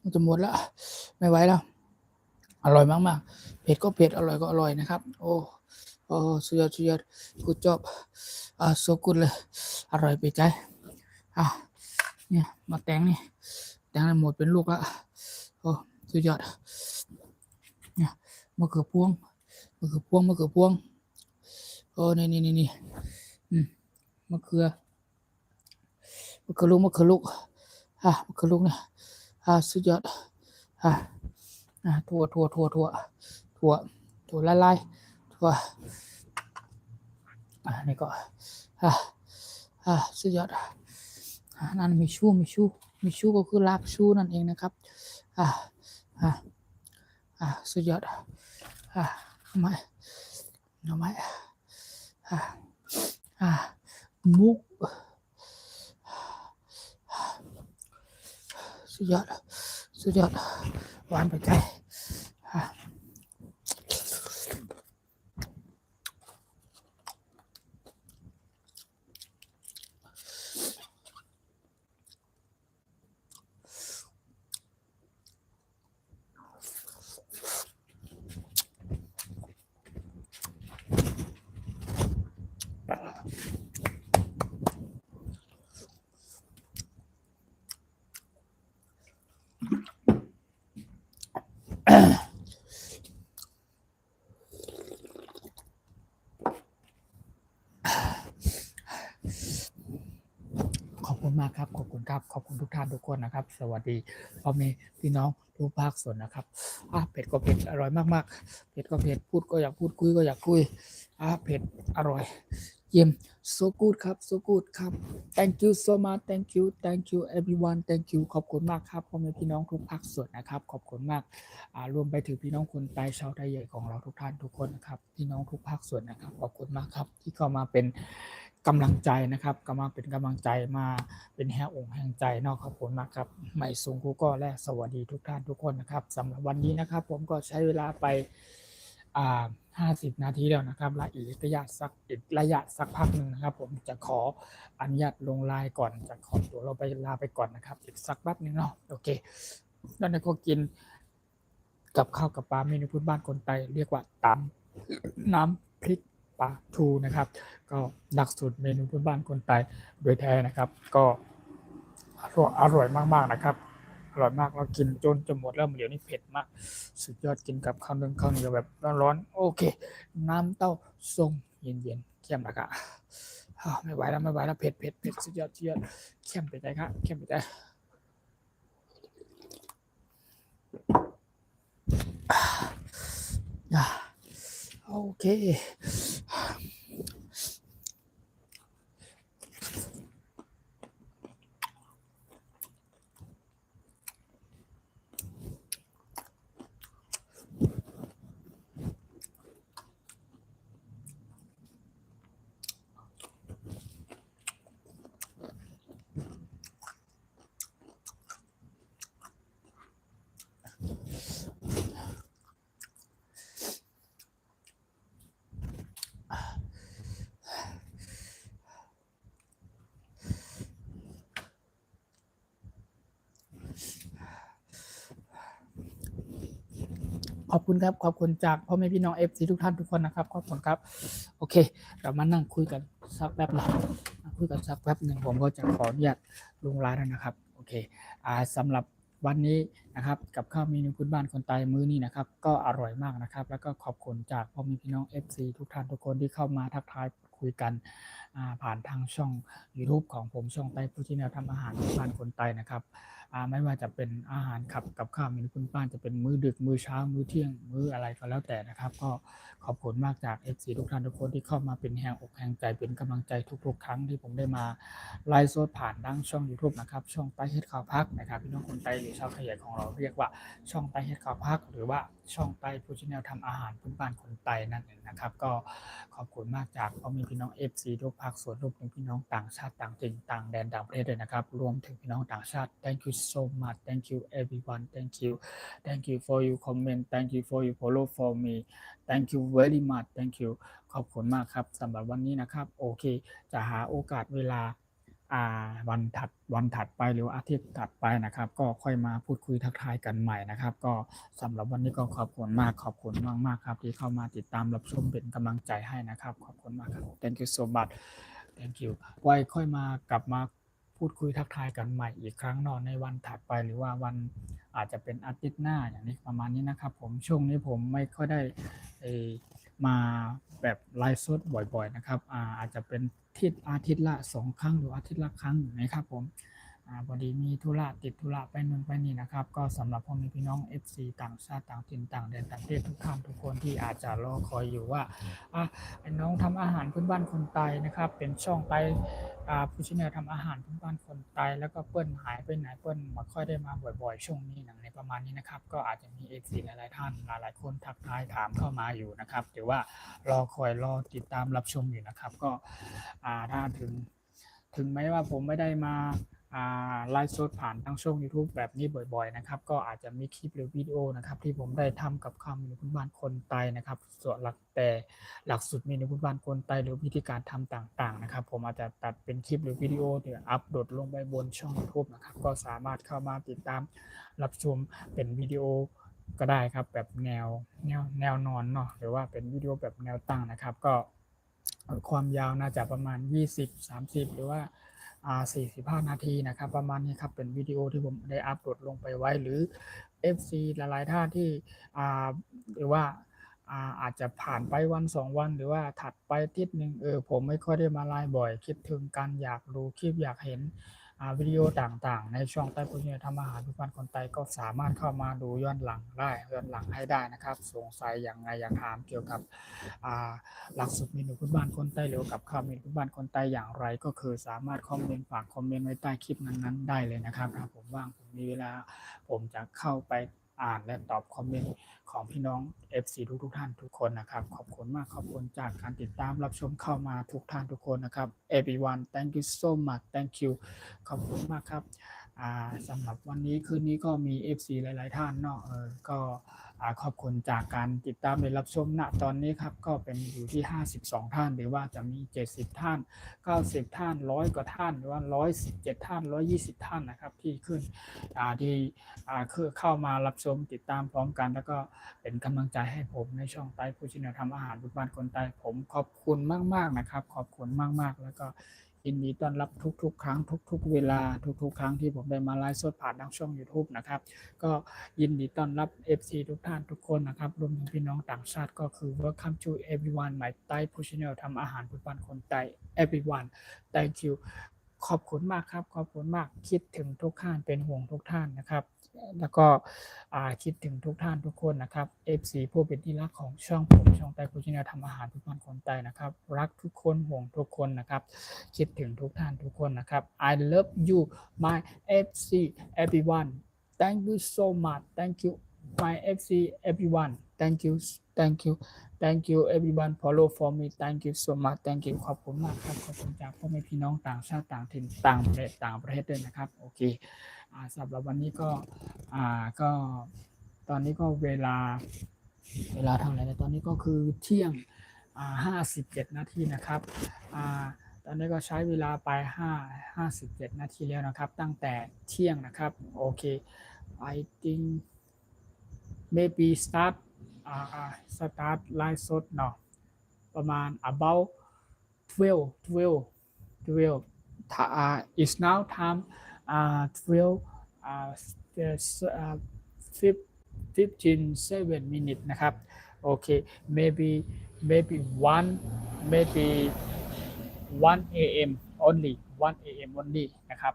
มันจะหมดแล้วไม่ไหวแล้วอร่อยมากๆเผ็ดก็เผ็ดอร่อยก็อร่อยนะครับโอ้สุดยอดสุดยอดกูจบโซกุดเลยอร่อยไปใจเนี่ยมาแตงนี่แตงหมดเป็นลูกละโอ้สุดยอดเนี่ยมะเขือพวงโอ้นี่มะเขือลูกมะเขือลูกเนี่ยสุดยอดถั่วละลายถั่วนี่ก็สุดยอดนั่นมีชู มีชูก็คือลาบชูนั่นเองนะครับอ่าอ่าสุดยอดทำไมมุกสุดยอดหวานไปใจขอบคุณมากครับขอบคุณครับขอบคุณทุกท่านทุกคนนะครับสวัสดีพ่อแม่พี่น้องทุกภาคส่วนนะครับเผ็ดก็เผ็ดอร่อยมากๆเผ็ดก็เผ็ดพูดก็อยากพูดคุยก็อยากคุยเผ็ดอร่อยเยี่ยม so good ครับ so good ครับ thank you so much thank you everyone thank you ขอบคุณมากครับพ่อแม่พี่น้องทุกภาคส่วนนะครับขอบคุณมากรวมไปถึงพี่น้องคนไทยชาวไทยใหญ่ของเราทุกท่านทุกคนนะครับพี่น้องทุกภาคส่วนนะครับขอบคุณมากครับที่เข้ามาเป็นกำลังใจนะครับก็มาเป็นกำลังใจมาเป็นแห่องค์แห่งใจนอกขอบคุณมากครับใหม่สูงกูก็และสวัสดีทุกท่านทุกคนนะครับสำหรับวันนี้นะครับผมก็ใช้เวลาไป50 นาทีแล้วนะครับและอีกระยะสักพักหนึ่งนะครับผมจะขออนุญาตลงไลน์ก่อนจะขอตัวเราไปลาไปก่อนนะครับอีกสักแป๊บนึงเนาะโอเคแล้วนี่ก็กินกับข้าวกับปลาเมนูพื้นบ้านคนไทยเรียกว่าตำน้ำพริกปลาทูนะครับก็หลักสูตรเมนูพื้นบ้านคนไทยโดยแท้นะครับก็อร่อยมากๆนะครับอร่อยมากเรากินจนหมดแล้วเดี๋ยวนี้เผ็ดมากสุดยอดกินกับข้าวนึ่งข้าวเหนียวแบบร้อนๆโอเคน้ำเต้าส้มเย็นๆเข้มนะครับไม่ไหวแล้วเผ็ดสุดยอดเข้มไปใจครับเข้มไปใจโอเคขอบคุณครับขอบคุณจากพ่อแม่พี่น้อง FC ทุกท่านทุกคนนะครับขอบคุณครับโอเคเรามานั่งคุยกันสักแป๊บหนึ่งผมก็จะขออนุญาตลงไลน์แล้วนะครับโอเคสำหรับวันนี้นะครับกับข้าวเมนูพื้นบ้านคนไทยมื้อนี้นะครับก็อร่อยมากนะครับแล้วก็ขอบคุณจากพ่อแม่พี่น้อง FC ทุกท่านทุกคนที่เข้ามาทักทายคุยกันผ่านทางช่อง YouTube ของผมช่องไต้ผู้ที่แนวทำอาหารพื้นบ้านคนไทยนะครับไม่ว่าจะเป็นอาหารกับข้าวเมนูพื้นบ้านจะเป็นมื้อดึกมื้อเช้ามื้อเที่ยงมื้ออะไรก็แล้วแต่นะครับก็ขอบคุณมากจาก FC ทุกท่านทุกคนที่เข้ามาเป็นแรงอกแรงใจเป็นกำลังใจทุกๆครั้งที่ผมได้มาไลฟ์สดผ่านทางช่อง YouTube นะครับช่องใต้เฮ็ดข่าวพักนะครับพี่น้องคนไทยหรือชาวไทยใหญ่ของเราเรียกว่าช่องใต้เฮ็ดข่าวพักหรือว่าช่องใต้ผู้ที่แนวทำอาหารพื้นบ้านคนไทยนั่นเองนะครับก็ขอบคุณมากจากพ่อแม่พี่น้อง FC ทุกภาคส่วนรวมถึงพี่น้องต่างชาติต่างถิ่นต่างแดนต่างประเทศด้วยนะครับรวมถึงพี่น้องต่างชาติ Thank you so much Thank you everyone Thank you for your comment Thank you for your follow for me Thank you very much Thank you ขอบคุณมากครับสำหรับวันนี้นะครับโอเคจะหาโอกาสเวลาวันถัดไปหรืออาทิตย์ถัดไปนะครับก็ค่อยมาพูดคุยทักทายกันใหม่นะครับก็สำหรับวันนี้ก็ขอบคุณมากครับที่เข้ามาติดตามรับชมเป็นกำลังใจให้นะครับขอบคุณมากครับ Thank you so much Thank you ไว้ค่อยมากลับมาพูดคุยทักทายกันใหม่อีกครั้งนอนในวันถัดไปหรือว่าวันอาจจะเป็นอาทิตย์หน้าอย่างนี้ประมาณนี้นะครับผมช่วงนี้ผมไม่ค่อยได้มาแบบไลฟ์สดบ่อยๆนะครับอาจจะเป็นอาทิตย์ละ2 ครั้งหรืออาทิตย์ละครั้งนะครับผม พอดีมีธุระติดธุระไปนู่นไปนี่นะครับก็สำหรับพ่อแม่พี่น้อง FC ต่างชาติต่างถิ่นต่างแดนต่างประเทศทุกท่านทุกคนที่อาจจะรอคอยอยู่ว่าไอ้น้องทำอาหารพื้นบ้านคนไทยนะครับเป็นช่องไทยผู้ชี้แนะทำอาหารพื้นบ้านคนไทยแล้วก็เปิ้ลหายไปไหนเปิ้ลไม่ค่อยได้มาบ่อยๆช่วงนี้หนังในประมาณนี้นะครับก็อาจจะมี FC หลายๆท่านหลายๆคนทักทายถามเข้ามาอยู่นะครับหรือว่ารอคอยรอติดตามรับชมอยู่นะครับก็ถ้าถึงแม้ว่าผมไม่ได้มาไลฟ์สดผ่านทางช่อง YouTube แบบนี้บ่อยๆนะครับก็อาจจะมีคลิปหรือวิดีโอนะครับที่ผมได้ทำกับข้าวเมนูพื้นบ้านคนไทยนะครับส่วนหลักสูตรเมนูพื้นบ้านคนไทยหรือวิธีการทำต่างๆนะครับผมอาจจะตัดเป็นคลิปหรือวิดีโอเดี๋ยวอัปโหลดลงไปบนช่อง YouTube นะครับก็สามารถเข้ามาติดตามรับชมเป็นวิดีโอก็ได้ครับแบบแนวนอนเนาะหรือว่าเป็นวิดีโอแบบแนวตั้งนะครับก็ความยาวน่าจะประมาณ20-30หรือว่า45 นาทีนะครับประมาณนี้ครับเป็นวิดีโอที่ผมได้อัปโหลดลงไปไว้หรือ FC หลายๆท่านที่หรือว่าอาจจะผ่านไปวัน2วันหรือว่าถัดไปอาทิตย์หนึ่งผมไม่ค่อยได้มาไลฟ์บ่อยคิดถึงกันอยากดูคลิปอยากเห็นวิดีโอต่างๆในช่องใต้ผู้ชี้แนะทำอาหารพื้นบ้านคนไทยก็สามารถเข้ามาดูย้อนหลังให้ได้นะครับสงสัยอย่างไรอยากถามเกี่ยวกับหลักสูตรเมนูพื้นบ้านคนไทยหรือกับข้าวเมนูพื้นบ้านคนไทยอย่างไรก็คือสามารถคอมเมนต์ฝากคอมเมนต์ไว้ใต้คลิปนั้นๆได้เลยนะครับถ้าผมว่างผมมีเวลาผมจะเข้าไปอ่านและตอบคอมเมนต์ของพี่น้อง FC ทุกท่านทุกคนนะครับขอบคุณมากขอบคุณจากการติดตามรับชมเข้ามาทุกท่านทุกคนนะครับ everyone thank you so much thank you ขอบคุณมากครับสำหรับวันนี้คืนนี้ก็มี FC หลายๆท่านเนาะก็ขอบคุณจากการติดตามและรับชมณตอนนี้ครับก็เป็นอยู่ที่52ท่านหรือว่าจะมี70ท่าน90ท่าน100กว่าท่านหรือว่า117ท่าน120ท่านนะครับที่ขึ้นที่คือเข้ามารับชมติดตามพร้อมกันแล้วก็เป็นกำลังใจให้ผมในช่องใต้ผู้ชี้แนะทำอาหารพื้นบ้านคนไทยผมขอบคุณมากๆนะครับขอบคุณมากๆแล้วก็ยินดีต้อนรับทุกๆครั้งทุกๆเวลาทุกๆครั้งที่ผมได้มาไลฟ์สดผ่านทางช่อง YouTube นะครับก็ยินดีต้อนรับ FC ทุกท่านทุกคนนะครับรวมถึงพี่น้องต่างชาติก็คือ Welcome to everyone my Thai Food Channel ทำอาหารพื้นบ้านคนไทย everyone thank you ขอบคุณมากครับขอบคุณมากคิดถึงทุกท่านเป็นห่วงทุกท่านนะครับแล้วก็คิดถึงทุกท่านทุกคนนะครับ FC ผู้เป็นที่รักของช่องผมช่องใต้ผู้ชี้แนะทำอาหารพื้นบ้านคนไทยนะครับรักทุกคนห่วงทุกคนนะครับคิดถึงทุกท่านทุกคนนะครับ I love you my FC everyone thank you so much thank you my FC everyone thank you thank you everyone follow for me thank you so much thank you ขอบคุณมากครับขอบคุณจากพ่อแม่พี่น้องต่างชาติต่างถิ่นต่างประเทศด้วยนะครับโอเคสำหรับวันนี้ก็ตอนนี้ก็เวลาเท่าไหร่ตอนนี้ก็คือเที่ยง57นาทีนะครับตอนนี้ก็ใช้เวลาไป57นาทีแล้วนะครับตั้งแต่เที่ยงนะครับโอเค I think maybe start ไลฟ์สดเนาะประมาณ about 12 is now time 15 minutes นะครับโอเค maybe 1 a.m. only 1 a.m. only นะครับ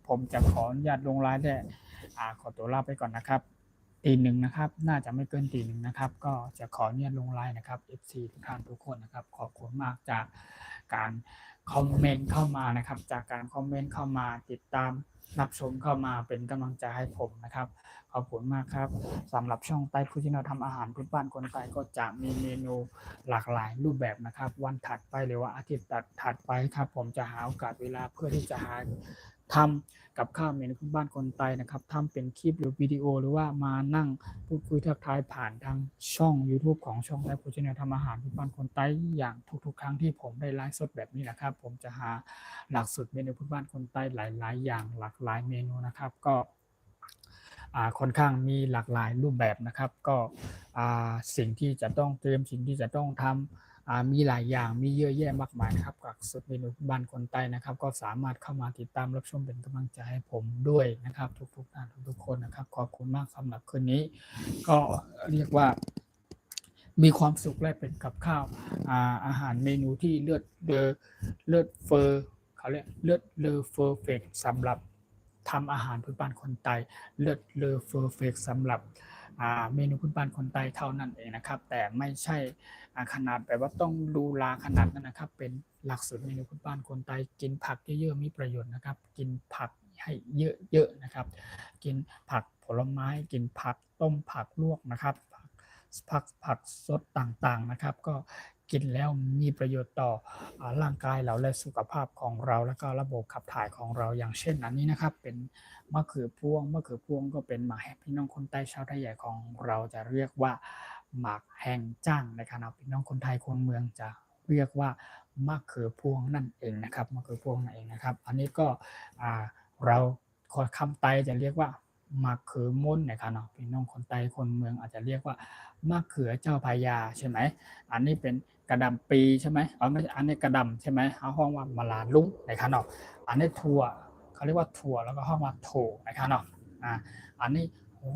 ผมจะขออนุญาตลงไลน์ได้ขอตัวลาไปก่อนนะครับตีหนึ่งนะครับน่าจะไม่เกินตีหนึ่งนะครับก็จะขออนุญาตลงไลน์นะครับ FC ทุกท่านทุกคนนะครับขอบคุณมากจากการคอมเมนต์เข้ามานะครับจากการคอมเมนต์เข้ามาติดตามรับชมเข้ามาเป็นกำลังใจให้ผมนะครับขอบคุณมากครับสำหรับช่องใต้ผู้ชี้แนะทำอาหารพื้นบ้านคนไทยก็จะมีเมนูหลากหลายรูปแบบนะครับวันถัดไปหรือว่าอาทิตย์ถัดไปครับผมจะหาโอกาสเวลาเพื่อที่จะทำกับข้าวเมนูพื้นบ้านคนไทยนะครับทำเป็นคลิปหรือวิดีโอหรือว่ามานั่งพูดคุยทักทายผ่านทางช่อง YouTube ของช่องใต้ผู้ชี้แนะทำอาหารพื้นบ้านคนไทยอย่างทุกๆครั้งที่ผมได้ไลฟ์สดแบบนี้นะครับผมจะหาหลักสูตรเมนูพื้นบ้านคนไทยหลายๆอย่างหลากหลายเมนูนะครับก็ค่อนข้างมีหลากหลายรูปแบบนะครับก็สิ่งที่จะต้องเตรียมสิ่งที่จะต้องทำมีหลายอย่างมีเยอะแยะมากมายนะครับกับสูตรเมนูบ้านคนใต้นะครับก็สามารถเข้ามาติดตามรับชมเป็นกำลังใจให้ผมด้วยนะครับทุกท่านทุกคนนะครับขอบคุณมากสำหรับคืนนี้ก็เรียกว่ามีความสุขและเป็นกับข้าวอาหารเมนูที่เลือดเฟอร์เขาเรียกเลือดเลอเฟอร์เฟกสำหรับ ทำอาหารพื้นบ้านคนไทยเลิศเลอเฟอร์เฟกสำหรับเมนูพื้นบ้านคนไทยเท่านั้นเองนะครับแต่ไม่ใช่ขนาดแบบว่าต้องดูลาขนาดนั้นนะครับเป็นหลักสูตรเมนูพื้นบ้านคนไทยกินผักเยอะๆมีประโยชน์นะครับกินผักให้เยอะๆนะครับกินผักผลไม้กินผักต้มผักลวกนะครับผักสดต่างๆนะครับก็กินแล้วมีประโยชน์ต่อร่างกายเราและสุขภาพของเราแล้วก็ระบบขับถ่ายของเราอย่างเช่นอันนี้นะครับเป็นมะเขือพวงก็เป็นหมากแห้งพี่น้องคนใต้ชาวไทยใหญ่ของเราจะเรียกว่าหมากแห้งจ้างนะครับพี่น้องคนไทยคนเมืองจะเรียกว่ามะเขือพวงนั่นเองนะครับมะเขือพวงนั่นเองนะครับอันนี้ก็เราคำไตจะเรียกว่ามะเขือม่นนะครับพี่น้องคนไทยคนเมืองอาจจะเรียกว่ามะเขือเจ้าพญาใช่ไหมอันนี้เป็นกระดำปีใช่ไหมไม่ใช่อันนี้กระดำใช่ไหมเขาห้องว่ามะลาลุงนะครับอันนี้ถั่วเขาเรียกว่าถั่วแล้วก็ห้องว่าโถนะครับอันนี้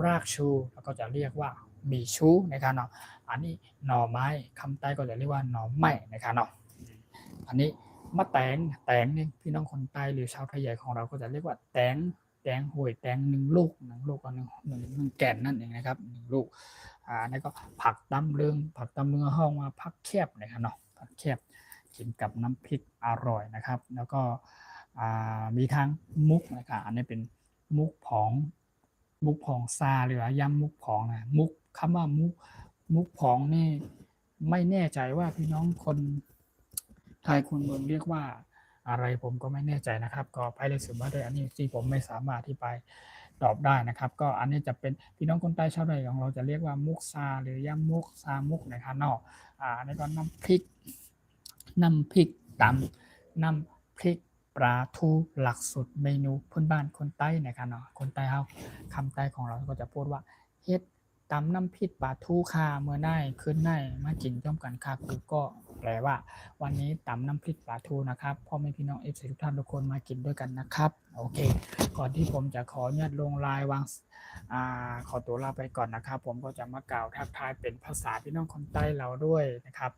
รากชูแล้วก็จะเรียกว่ามีชูนะครับอันนี้หน่อไม้คำใต้ก็จะเรียกว่าหน่อไม้นะครับอันนี้มะแตงนี่พี่น้องคนใต้หรือชาวไทยใหญ่ของเราก็จะเรียกว่าแตงห่วยแตงหนึ่งลูกก็หนึ่งแก่นนั่นเองนะครับหนึ่งลูกนี่ก็ผักตำเลืองห้องว่าผักแคบนะครับผักแคบกินกับน้ำพริกอร่อยนะครับแล้วก็มีทั้งมุกนะครับอันนี้เป็นมุกผองซาหรือยำมุกผองนะมุกคำว่ามุกผองนี่ไม่แน่ใจว่าพี่น้องคนไทยคนเมืองเรียกว่าอะไรผมก็ไม่แน่ใจนะครับก็ไปเลยสืบมาด้วยอันนี้ที่ผมไม่สามารถที่ไปตอบได้นะครับก็อันนี้จะเป็นพี่น้องคนใต้ชาวไทยของเราจะเรียกว่ามุกซาหรือยำมุกซามุกนะครับอันนี้ก็น้ำพริกตำน้ำพริกปลาทูหลักสุดเมนูพื้นบ้านคนใต้นะครับคนใต้เขาคำใต้ของเราก็จะพูดว่าเฮ็ดตำน้ำพริกปลาทูค่าเมื่อได้ขึ้นได้มากินจ้อมกันค่ะกูก็แปลว่าวันนี้ตำน้ำพริกปลาทูนะครับพ่อแม่พี่น้องFCทุกท่านทุกคนมากินด้วยกันนะครับโอเคก่อนที่ผมจะขออนุญาตลงลายวางขอตัวลาไปก่อนนะครับผมก็จะมากล่าวทักทายเป็นภาษาพี่น้องคนใต้เราด้วยนะครับ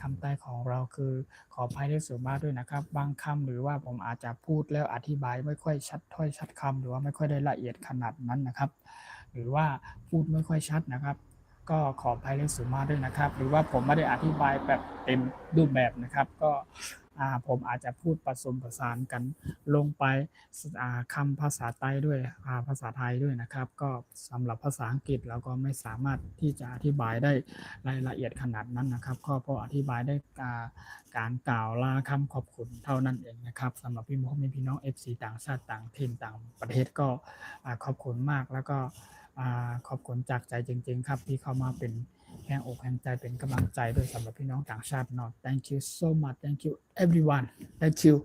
คำใต้ของเราคือขออภัยด้วยสูงมากด้วยนะครับบางคำหรือว่าผมอาจจะพูดแล้วอธิบายไม่ค่อยชัดถ้อยชัดคำหรือว่าไม่ค่อยได้ละเอียดขนาดนั้นนะครับหรือว่าพูดไม่ค่อยชัดนะครับก็ขออภัยเรื่องสูงมากด้วยนะครับหรือว่าผมไม่ได้อธิบายแบบเต็มรูปแบบนะครับก็ผมอาจจะพูดผสมผสานกันลงไปคำภาษาใต้ด้วยภาษาไทยด้วยนะครับก็สำหรับภาษาอังกฤษเราก็ไม่สามารถที่จะอธิบายได้รายละเอียดขนาดนั้นนะครับก็พออธิบายได้การกล่าวลาคำขอบคุณเท่านั้นเองนะครับสำหรับพี่น้อง FC ต่างชาติต่างถิ่นต่างประเทศก็ขอบคุณมากแล้วก็ขอบคุณจากใจจริงๆครับที่เข้ามาเป็นแรงอกแรงใจเป็นกำลังใจด้วยสำหรับพี่น้องต่างชาติเนาะ thank you so much thank you everyone thank you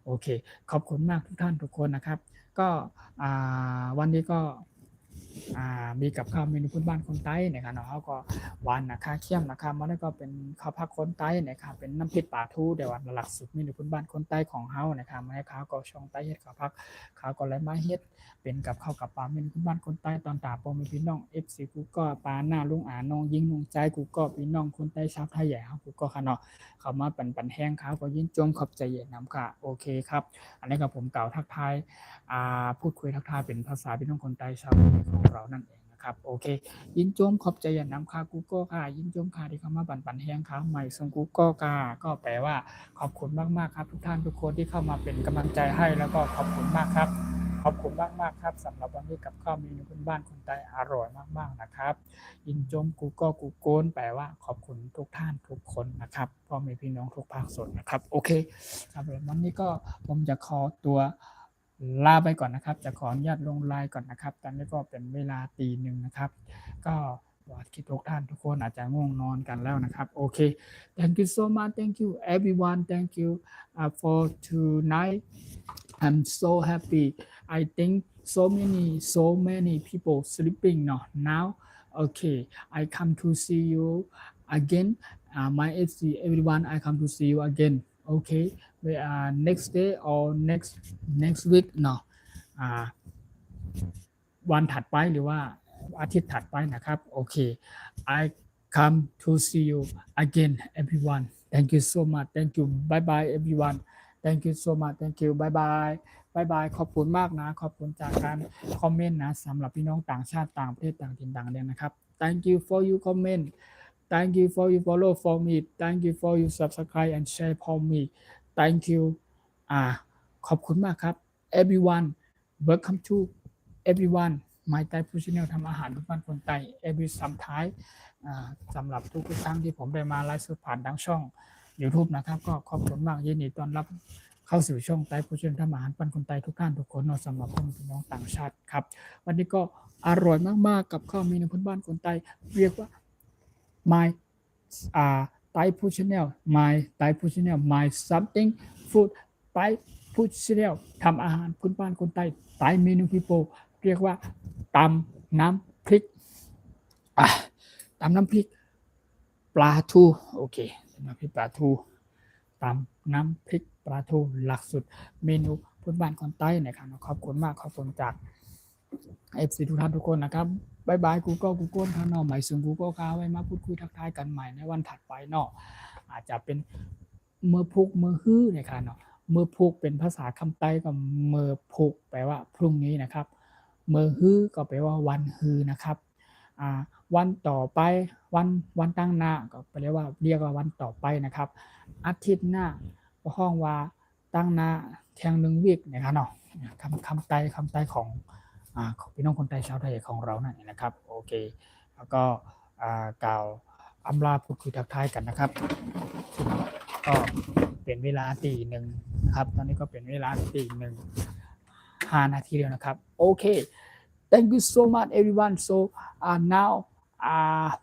โอเคขอบคุณมากทุกท่านทุกคนนะครับก็วันนี้ก็มีกับข้าวเมนูพื้นบ้านคนใต้นะครับเนาะเขาก็หวานนะคะเคี่ยมนะคะมันก็เป็นข้าวผักคนใต้นะครับเป็นน้ำพริกปลาทูเดี๋ยวหลักสุดเมนูพื้นบ้านคนใต้ของเฮานะครับมาให้ข้าวก็ช่องใต้เฮ็ดข้าวผักข้าวก็เลยมาเฮ็ดเป็นกับข้าวกับปลาเมนูพื้นบ้านคนใต้ตอนตาปอมีพี่น้อง FC กูก็ปลาหน้าลุงน้องยิงลุงใจกูก็พี่น้องคนใต้ชาวไทยใหญ่เฮากูก็ค่ะเนาะเขามาปันแห้งข้าวก็ยินจมขอบใจเย็นน้ำค่ะโอเคครับอันนี้ก็ผมกล่าวทักทายพูดคุยทักทายเป็นภาษาพี่น้องคนใต้ชาวไทยของเรานั่นเองนะครับโอเคยินจมขอบใจอย่างน้ำค่ะกูก็ค่ะยินจมค่ะที่เข้ามาปันแห้งค่ะใหม่ส่งกูก็ค่ะก็แปลว่าขอบคุณมากๆครับทุกท่านทุกคนที่เข้ามาเป็นกำลังใจให้แล้วก็ขอบคุณมากครับขอบคุณมากๆครับสำหรับวันนี้กับข้าวเมนูพื้นบ้านคนใต้อร่อยมากๆนะครับยินจมกูก็กูโกนแปลว่าขอบคุณทุกท่านทุกคนนะครับพ่อแม่พี่น้องทุกภาคส่วนนะครับโอเคครับวันนี้ก็ผมจะขอตัวลาไปก่อนนะครับจะขออนุญาตลงไลน์ก่อนนะครับตอนนี้ก็เป็นเวลา 1:00 นนะครับก็คิดทุกท่านทุกคนอาจจะง่วงนอนกันแล้วนะครับโอเค thank you so much thank you everyone thank you for tonight I'm so happy I think so many people sleeping now okay I come to see you again my FC everyone I come to see you again okay next day or next week เนาะวันถัดไปหรือว่าอาทิตย์ถัดไปนะครับโอเค I come to see you again everyone thank you so much thank you bye bye everyone thank you so much thank you bye bye บายบายขอบคุณมากนะขอบคุณจากการคอมเมนต์นะสำหรับพี่น้องต่างชาติต่างประเทศต่างถิ่นต่างแดนนะครับ thank you for you comment thank you for you follow for me thank you for you subscribe and share for me thank you ขอบคุณมากครับ everyone welcome to everyone My Thai Food Channel ทำอาหารทุกบ้านคนไทย every sometime สำหรับทุกครั้งที่ผมได้มาไลฟ์สดผ่านทางช่อง YouTube นะครับก็ขอบคุณมากยินดีต้อนรับเข้าสู่ช่องไต้ผู้ช่วยทำอาหารปันคนไทยทุกท่านทุกคนสำหรับพี่น้องต่างชาติครับวันนี้ก็อร่อยมากๆกับข้าวเมนูพื้นบ้านคนไทยเรียกว่า My Thai Food Channel My Thai Food Channel My Something Food Thai Food Channel ทำอาหารพื้นบ้านคนไทยไต้เมนูพี่โปเรียกว่าตำน้ำพริกตำน้ำพริกปลาทูโอเคน้ำพริกปลาทูตำน้ำพริกปลาทูหลักสุดเมนูพื้นบ้านคนใต้นะครับขอบคุณมากขอบคุณจาก FC ทุกท่านทุกคนนะครับบายบายกูก้นข้างนอกใหม่ซึ่งกูก็ค้าไว้มาพูดคุยทักทายกันใหม่ในวันถัดไปเนาะอาจจะเป็นเมื่อพุกเมื่อฮื้อนะครับเนาะเมื่อพุกเป็นภาษาคำใต้กับเมื่อพุกแปลว่าพรุ่งนี้นะครับเมื่อฮื้อก็แปลว่าวันฮื้อนะครับวันต่อไปวันตั้งหน้าก็เรียกว่าวันต่อไปนะครับอาทิตย์หน้าก็ห้องว่าตั้งหน้าแทงหนึ่งวิกนะครับเนาะคำไต้ของพี่น้องคนไทยชาวไทยของเรานั่นนะครับโอเคแล้วก็กล่าวอำลาพูดคุยทักทายกันนะครับก็เป็นเวลาตีหนึ่งนะครับตอนนี้ก็เป็นเวลาตีหนึ่ง5 นาทีเดียวนะครับโอเค Thank you so much everyone so now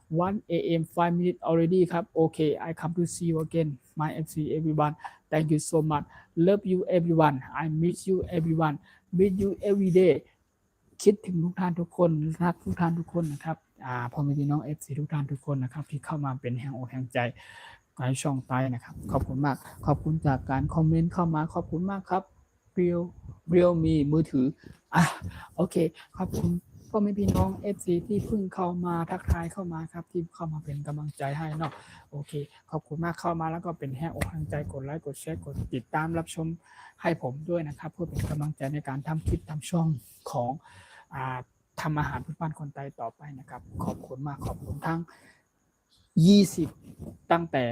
1 a.m. 5 minutes already ครับโอเค I come to see you again my FC everyone thank you so much love you everyone I miss you everyone meet you every day คิดถึงทุกท่านทุกคนรักทุกท่านทุกคนนะครับพ่อแม่พี่น้อง FC ทุกท่านทุกคนนะครับที่เข้ามาเป็นแห่งอกแห่งใจในช่องใต้นะครับขอบคุณมากขอบคุณจากการคอมเมนต์เข้ามาขอบคุณมากครับเรียวมีมือถือโอเคขอบคุณพ่อแม่พี่น้อง FC ที่เพิ่งเข้ามาทักทายเข้ามาครับที่เข้ามาเป็นกำลังใจให้เนาะโอเคขอบคุณมากเข้ามาแล้วก็เป็นแห่งอกแห่งใจกดไลค์กดแชร์กดติดตามรับชมให้ผมด้วยนะครับเพื่อเป็นกำลังใจในการทำคลิปทำช่องของทำอาหารพื้นบ้านคนไทยต่อไปนะครับขอบคุณมากขอบคุณทั้ง20ตั้งแต่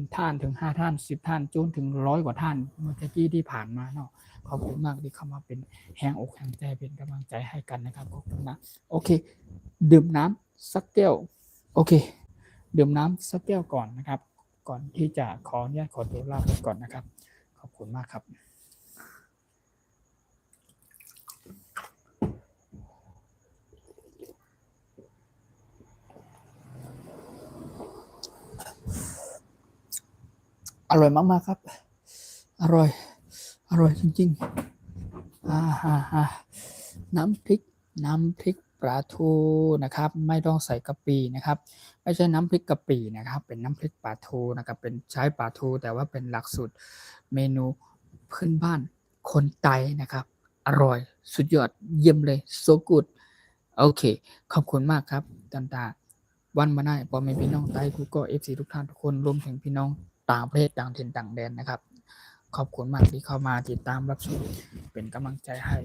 1ท่านถึง5ท่าน10ท่านจนถึง100กว่าท่านเมื่อกี้ที่ผ่านมาเนาะขอบคุณมากที่เข้ามาเป็นแห่งอกแห่งใจเป็นกำลังใจให้กันนะครับขอบคุณนะโอเคดื่มน้ำสักแก้วโอเคดื่มน้ำสักแก้วก่อนนะครับก่อนที่จะขออนุญาตขอตัวลาไปก่อนนะครับขอบคุณมากครับอร่อยมากๆครับอร่อยจริงๆน้ำพริกปลาทูนะครับไม่ต้องใส่กะปินะครับไม่ใช่น้ำพริกกะปินะครับเป็นน้ำพริกปลาทูนะครับเป็นใช้ปลาทูแต่ว่าเป็นหลักสูตรเมนูพื้นบ้านคนไทยนะครับอร่อยสุดยอดเยี่ยมเลย so good โอเคขอบคุณมากครับต่างๆวันมาได้พอแม่พี่น้องไทยกูก็ FC ทุกท่านทุกคนรวมถึงพี่น้องต่างประเทศต่างถิ่นต่างแดนนะครับขอบคุณมากที่เข้ามาติดตามรับชมเป็นกำลังใจให้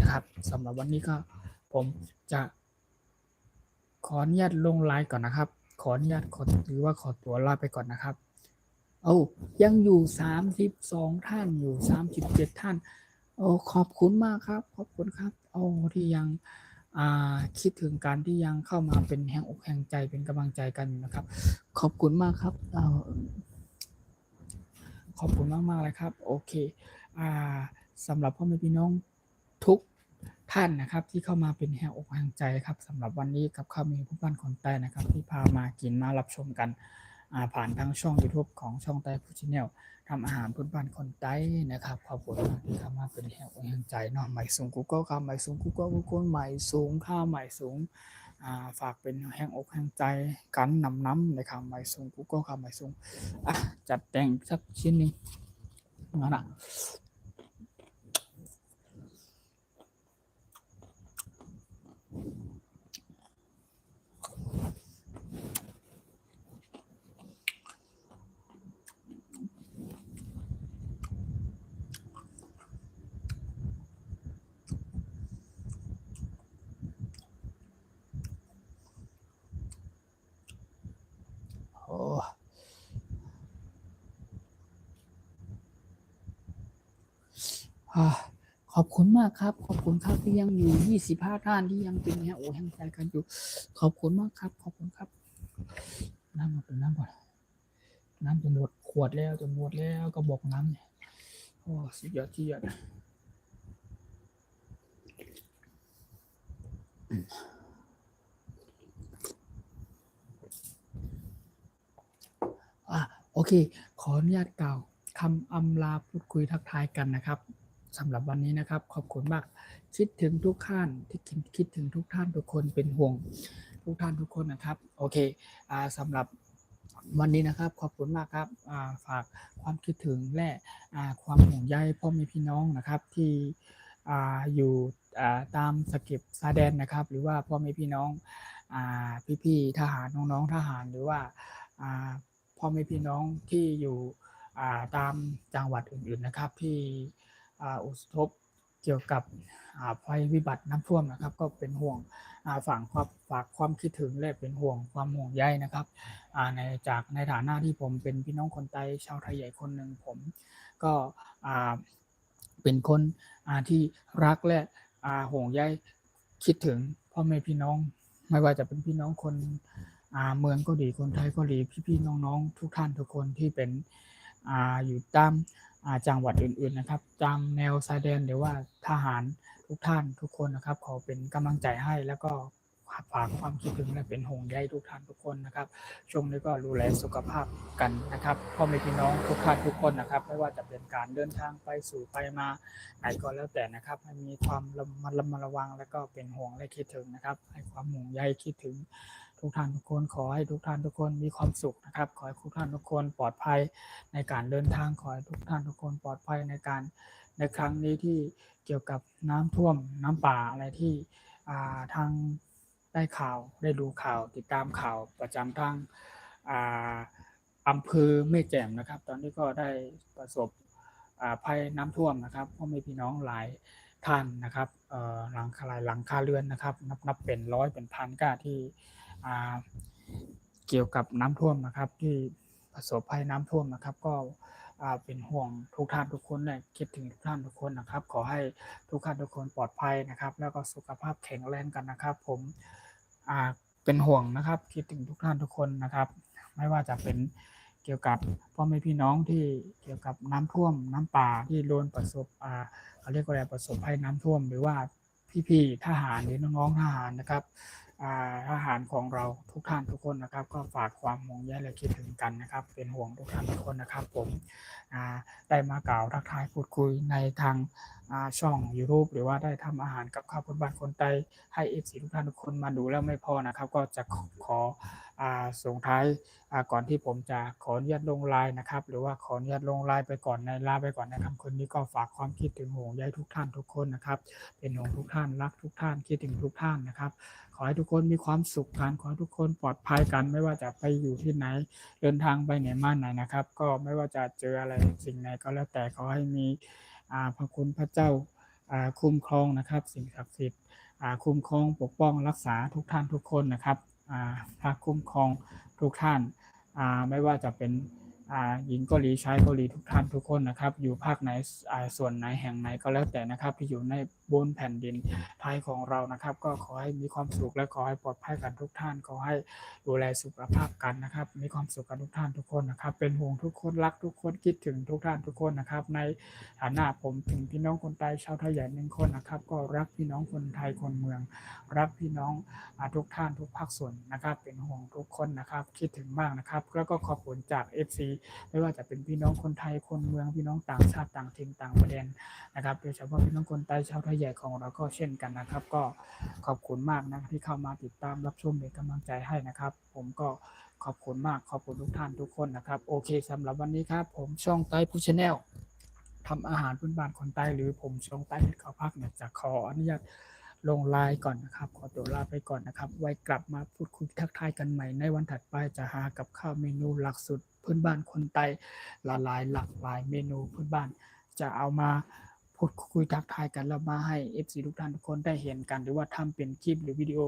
นะครับสำหรับวันนี้ก็ผมจะขออนุญาตลงไลน์ก่อนนะครับขออนุญาตหรือว่าขอตัวลาไปก่อนนะครับยังอยู่32ท่านอยู่37ท่านขอบคุณมากครับขอบคุณครับที่ยังคิดถึงการที่ยังเข้ามาเป็นแห่งอกแห่งใจเป็นกำลังใจกันนะครับขอบคุณมากครับขอบคุณมากๆเลยครับโอเคสำหรับพ่อแม่พี่น้องทุกท่านนะครับที่เข้ามาเป็นแห่งอกแห่งใจครับสำหรับวันนี้กับข้าวเมนูพื้นบ้านคนใต้นะครับที่พามากินมารับชมกันผ่านทางช่อง YouTube ของช่องใต้ฟู้ดชาแนลทำอาหารพื้นบ้านคนใต้นะครับขอบคุณมากที่เข้ามาเป็นแห่งอกแห่งใจเนาะใหม่สูงกูก็ข้าวใหม่สูงกูก็ใหม่สูงข้าวใหม่สูงฝากเป็นแห่งอกแห่งใจกันน้ำในคำใหม่สูงกูก็คำใหม่สูงจัดแต่งสักชิ้นนึงนะ อ่าขอบคุณมากครับขอบคุณครับที่ยังอยู่25ท่านที่ยังเป็นแฮโอแห่งใจกันอยู่ขอบคุณมากครับขอบคุณครับน้ำมาเป็นน้ำก่อนน้ำจะหมดขวดแล้วจะหมดแล้วก็บอกน้ำเนี่ยโอ้สุดยอดที่ยอดโอเคขออนุญาตกล่าวคำอำลาพูดคุยทักทายกันนะครับสำหรับวันนี้นะครับขอบคุณมากคิดถึงทุกท่านที่คิดถึงทุกท่านทุกคนเป็นห่วงทุกท่านทุกคนนะครับโอเคสำหรับวันนี้นะครับขอบคุณมากครับฝากความคิดถึงและความห่วงใยพ่อแม่พี่น้องนะครับที่อยู่ตามสเก็บชายแดนนะครับหรือว่าพ่อแม่พี่น้องพี่ๆทหารน้องๆทหารหรือว่าพ่อแม่พี่น้องที่อยู่ตามจังหวัดอื่นๆนะครับที่อุทกเกี่ยวกับภัยวิบัติน้ำท่วมนะครับก็เป็นห่วงฝากความคิดถึงและเป็นห่วงความห่วงใยนะครับในฐานะที่ผมเป็นพี่น้องคนไทยชาวไทยใหญ่คนหนึ่งผมก็เป็นคนที่รักและห่วงใยคิดถึงพ่อแม่พี่น้องไม่ว่าจะเป็นพี่น้องคนเมืองก็ดีคนไทยก็ดีพี่ๆน้องๆทุกท่านทุกคนที่เป็นอยู่ตามจังหวัดอื่นๆนะครับตามแนวชายแดนหรือว่าทหารทุกท่านทุกคนนะครับขอเป็นกำลังใจให้แล้วก็ฝากความคิดถึงและเป็นห่วงใยทุกท่านทุกคนนะครับช่วงนี้ก็ดูแลสุขภาพกันนะครับพ่อแม่พี่น้องทุกท่านทุกคนนะครับไม่ว่าจะเป็นการเดินทางไปสู่ไปมาไหนก็แล้วแต่นะครับให้มีความระมัดระวังและก็เป็นห่วงและคิดถึงนะครับให้ความห่วงใยคิดถึงทุกท่านทุกคนขอให้ทุกท่านทุกคนมีความสุขนะครับขอให้ทุกท่านทุกคนปลอดภัยในการเดินทางขอให้ทุกท่านทุกคนปลอดภัยในครั้งนี้ที่เกี่ยวกับน้ำท่วมน้ำป่าอะไรที่ทางได้ข่าวได้ดูข่าวติดตามข่าวประจำทางอำเภอแม่แจ่มนะครับตอนนี้ก็ได้ประสบภัยน้ำท่วมนะครับพ่อแม่พี่น้องหลายท่านนะครับหลังคาเรือนนะครับนับเป็นร้อยเป็นพันก็ที่เกี่ยวกับน้ำท่วมนะครับที่ประสบภัยน้ำท่วมนะครับก็เป็นห่วงทุกท่านทุกคนเลยคิดถึงทุกท่านทุกคนนะครับขอให้ทุกท่านทุกคนปลอดภัยนะครับแล้วก็สุขภาพแข็งแรงกันนะครับผมเป็นห่วงนะครับคิดถึงทุกท่านทุกคนนะครับไม่ว่าจะเป็นเกี่ยวกับพ่อแม่พี่น้องที่เกี่ยวกับน้ำท่วมน้ำป่าที่โดนประสบเขาเรียกว่าอะไรประสบภัยน้ำท่วมหรือว่าพี่ๆทหารหรือน้องๆทหารนะครับทหารของเราทุกท่านทุกคนนะครับก็ฝากความห่วงใยและคิดถึงกันนะครับเป็นห่วงทุกท่านทุกคนนะครับผมได้มากล่าวทักทายพูดคุยในทางช่อง YouTube หรือว่าได้ทำอาหารกับข้าวพื้นบ้านคนไทยให้เอฟซีทุกท่านทุกคนมาดูแล้วไม่พอนะครับก็จะขอส่งท้ายก่อนที่ผมจะขออนุญาตลงไลน์นะครับหรือว่าขออนุญาตลงไลน์ไปก่อนในลาไปก่อนในค่ำคืนนี้ก็ฝากความคิดถึงห่วงใยทุกท่านทุกคนนะครับเป็นห่วงทุกท่านรักทุกท่านคิดถึงทุกท่านนะครับขอให้ทุกคนมีความสุขกันขอให้ทุกคนปลอดภัยกันไม่ว่าจะไปอยู่ที่ไหนเดินทางไปไหนมาไหนนะครับก็ไม่ว่าจะเจออะไรสิ่งไหนก็แล้วแต่ขอให้มีพระคุณพระเจ้าคุ้มครองนะครับสิ่งศักดิ์สิทธิ์คุ้มครองปกป้องรักษาทุกท่านทุกคนนะครับพระคุ้มครองทุกท่านไม่ว่าจะเป็นหญิงเกาหลีชายเกาหลีทุกท่านทุกคนนะครับอยู่ภาคไหนส่วนไหนแห่งไหนก็แล้วแต่นะครับที่อยู่ในบนแผ่นดินไทยของเรานะครับก็ขอให้มีความสุขและขอให้ปลอดภัยกันทุกท่านขอให้ดูแลสุขภาพกันนะครับมีความสุขกันทุกท่านทุกคนนะครับเป็นห่วงทุกคนรักทุกคนคิดถึงทุกท่านทุกคนนะครับในฐานะผมถึงพี่น้องคนไทยชาวไทยใหญ่หนึ่งคนนะครับก็รักพี่น้องคนไทยคนเมืองรักพี่น้องทุกท่านทุกภาคส่วนนะครับเป็นห่วงทุกคนนะครับคิดถึงมากนะครับแล้วก็ขอบคุณจาก FC ไม่ว่าจะเป็นพี่น้องคนไทยคนเมืองพี่น้องต่างชาติต่างถิ่นต่างประเทศนะครับโดยเฉพาะพี่น้องคนไทยชาวไทยใหญ่ของเราก็เช่นกันนะครับก็ขอบคุณมากนะที่เข้ามาติดตามรับชมเป็นกำลังใจให้นะครับผมก็ขอบคุณมากขอบคุณทุกท่านทุกคนนะครับโอเคสำหรับวันนี้ครับผมช่องไต้ผู้ชาแนลทำอาหารพื้นบ้านคนใต้หรือผมช่องใต้เฮ็ดข้าวพักเนี่ยจะขออนุญาตลงไลน์ก่อนนะครับขอตัวลาไปก่อนนะครับไว้กลับมาพูดคุยทักทายกันใหม่ในวันถัดไปจะหากับข้าวเมนูหลักสุดพื้นบ้านคนใต้หลากหลายเมนูพื้นบ้านจะเอามาพูดคุยทักทายกันแล้วมาให้ FC ทุกท่านทุกคนได้เห็นกันหรือว่าทำเป็นคลิปหรือวิดีโอ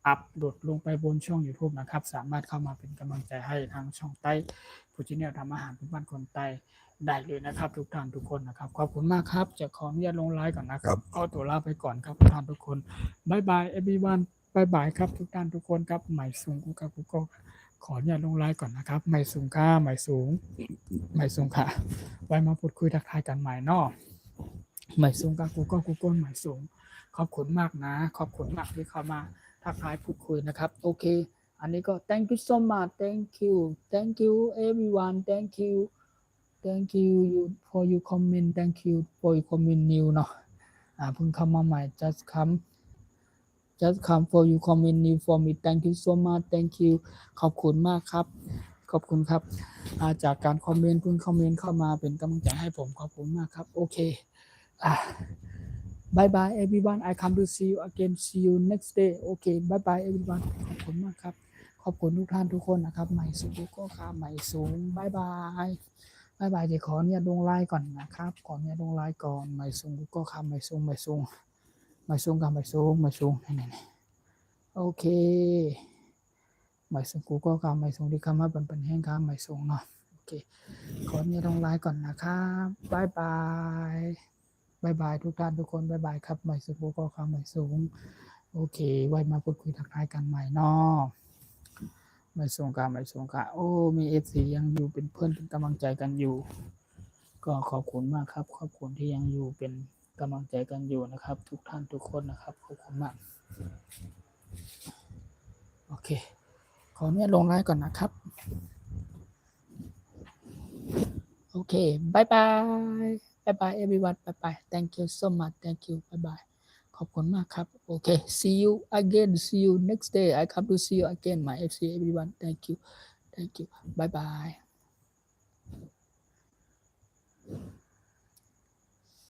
อัปโหลดลงไปบนช่อง YouTube นะครับสามารถเข้ามาเป็นกำลังใจให้ทางช่องใต้ผู้ชแนลทำอาหารพื้นบ้านคนใต้ได้เลยนะครับทุกท่านทุกคนนะครับขอบคุณมากครับจะขออนุญาตลงไลน์ก่อนนะครับขอตัวลาไปก่อนครับทุกท่านทุกคนบายบาย everyone บายบายครับทุกท่านทุกคนครับใหม่สูงกูกับกูก็ขออนุญาตลงไลน์ก่อนนะครับใหม่สูงค่ะใหม่สูงใหม่สูงค่ะไว้มาพูดคุยทักทายกันใหม่นอกใหม่สูงกับกูก็กูก้นใหม่สูงขอบคุณมากนะขอบคุณมากที่เข้ามาทักทายพูดคุยนะครับโอเคอันนี้ก็ thank you so much thank you everyone thank you for your comment thank you for your comment new เนาะเพิ่งเข้ามาใหม่ just come for you comment new for me thank you so much thank you ขอบคุณมากครับขอบคุณครับจากการคอมเมนต์เพิ่งคอมเมนต์เข้ามาเป็นกำลังใจให้ผมขอบคุณมากครับโอเคbye bye everyone I come to see you again see you next day โอเค bye bye everyone ขอบคุณมากครับขอบคุณทุกท่านทุกคนนะครับใหม่สูงก็ค่ะใหม่สูง bye bye บายบายเดี๋ยวขอเนี่ยลงไลน์ก่อนนะครับขอเนี่ยลงไลน์ก่อนไม่สูงก็คำไม่สูงกับไม่สูงนี่โอเคไม่สูงกูก็คำไม่สูงที่คำว่าเป็นแห้งคำไม่สูงเนาะโอเคขอเนี่ยลงไลน์ก่อนนะครับบายบายทุกท่านทุกคนบายบายครับไม่สูงกูก็คำไม่สูงโอเคไว้มาพูดคุยทักทายกันใหม่เนาะไม่ส่งกาโอ้มีเอฟซียังอยู่เป็นเพื่อนเป็นกำลังใจกันอยู่ก็ขอบคุณมากครับขอบคุณที่ยังอยู่เป็นกำลังใจกันอยู่นะครับทุกท่านทุกคนนะครับขอบคุณมากโอเคขอเนี่ยลงไลน์ก่อนนะครับโอเคบายบายeveryone บายบาย thank you so much thank you บายบายขอบคุณมากครับโอเค see you again see you next day I come to see you again my FC everyone thank you bye bye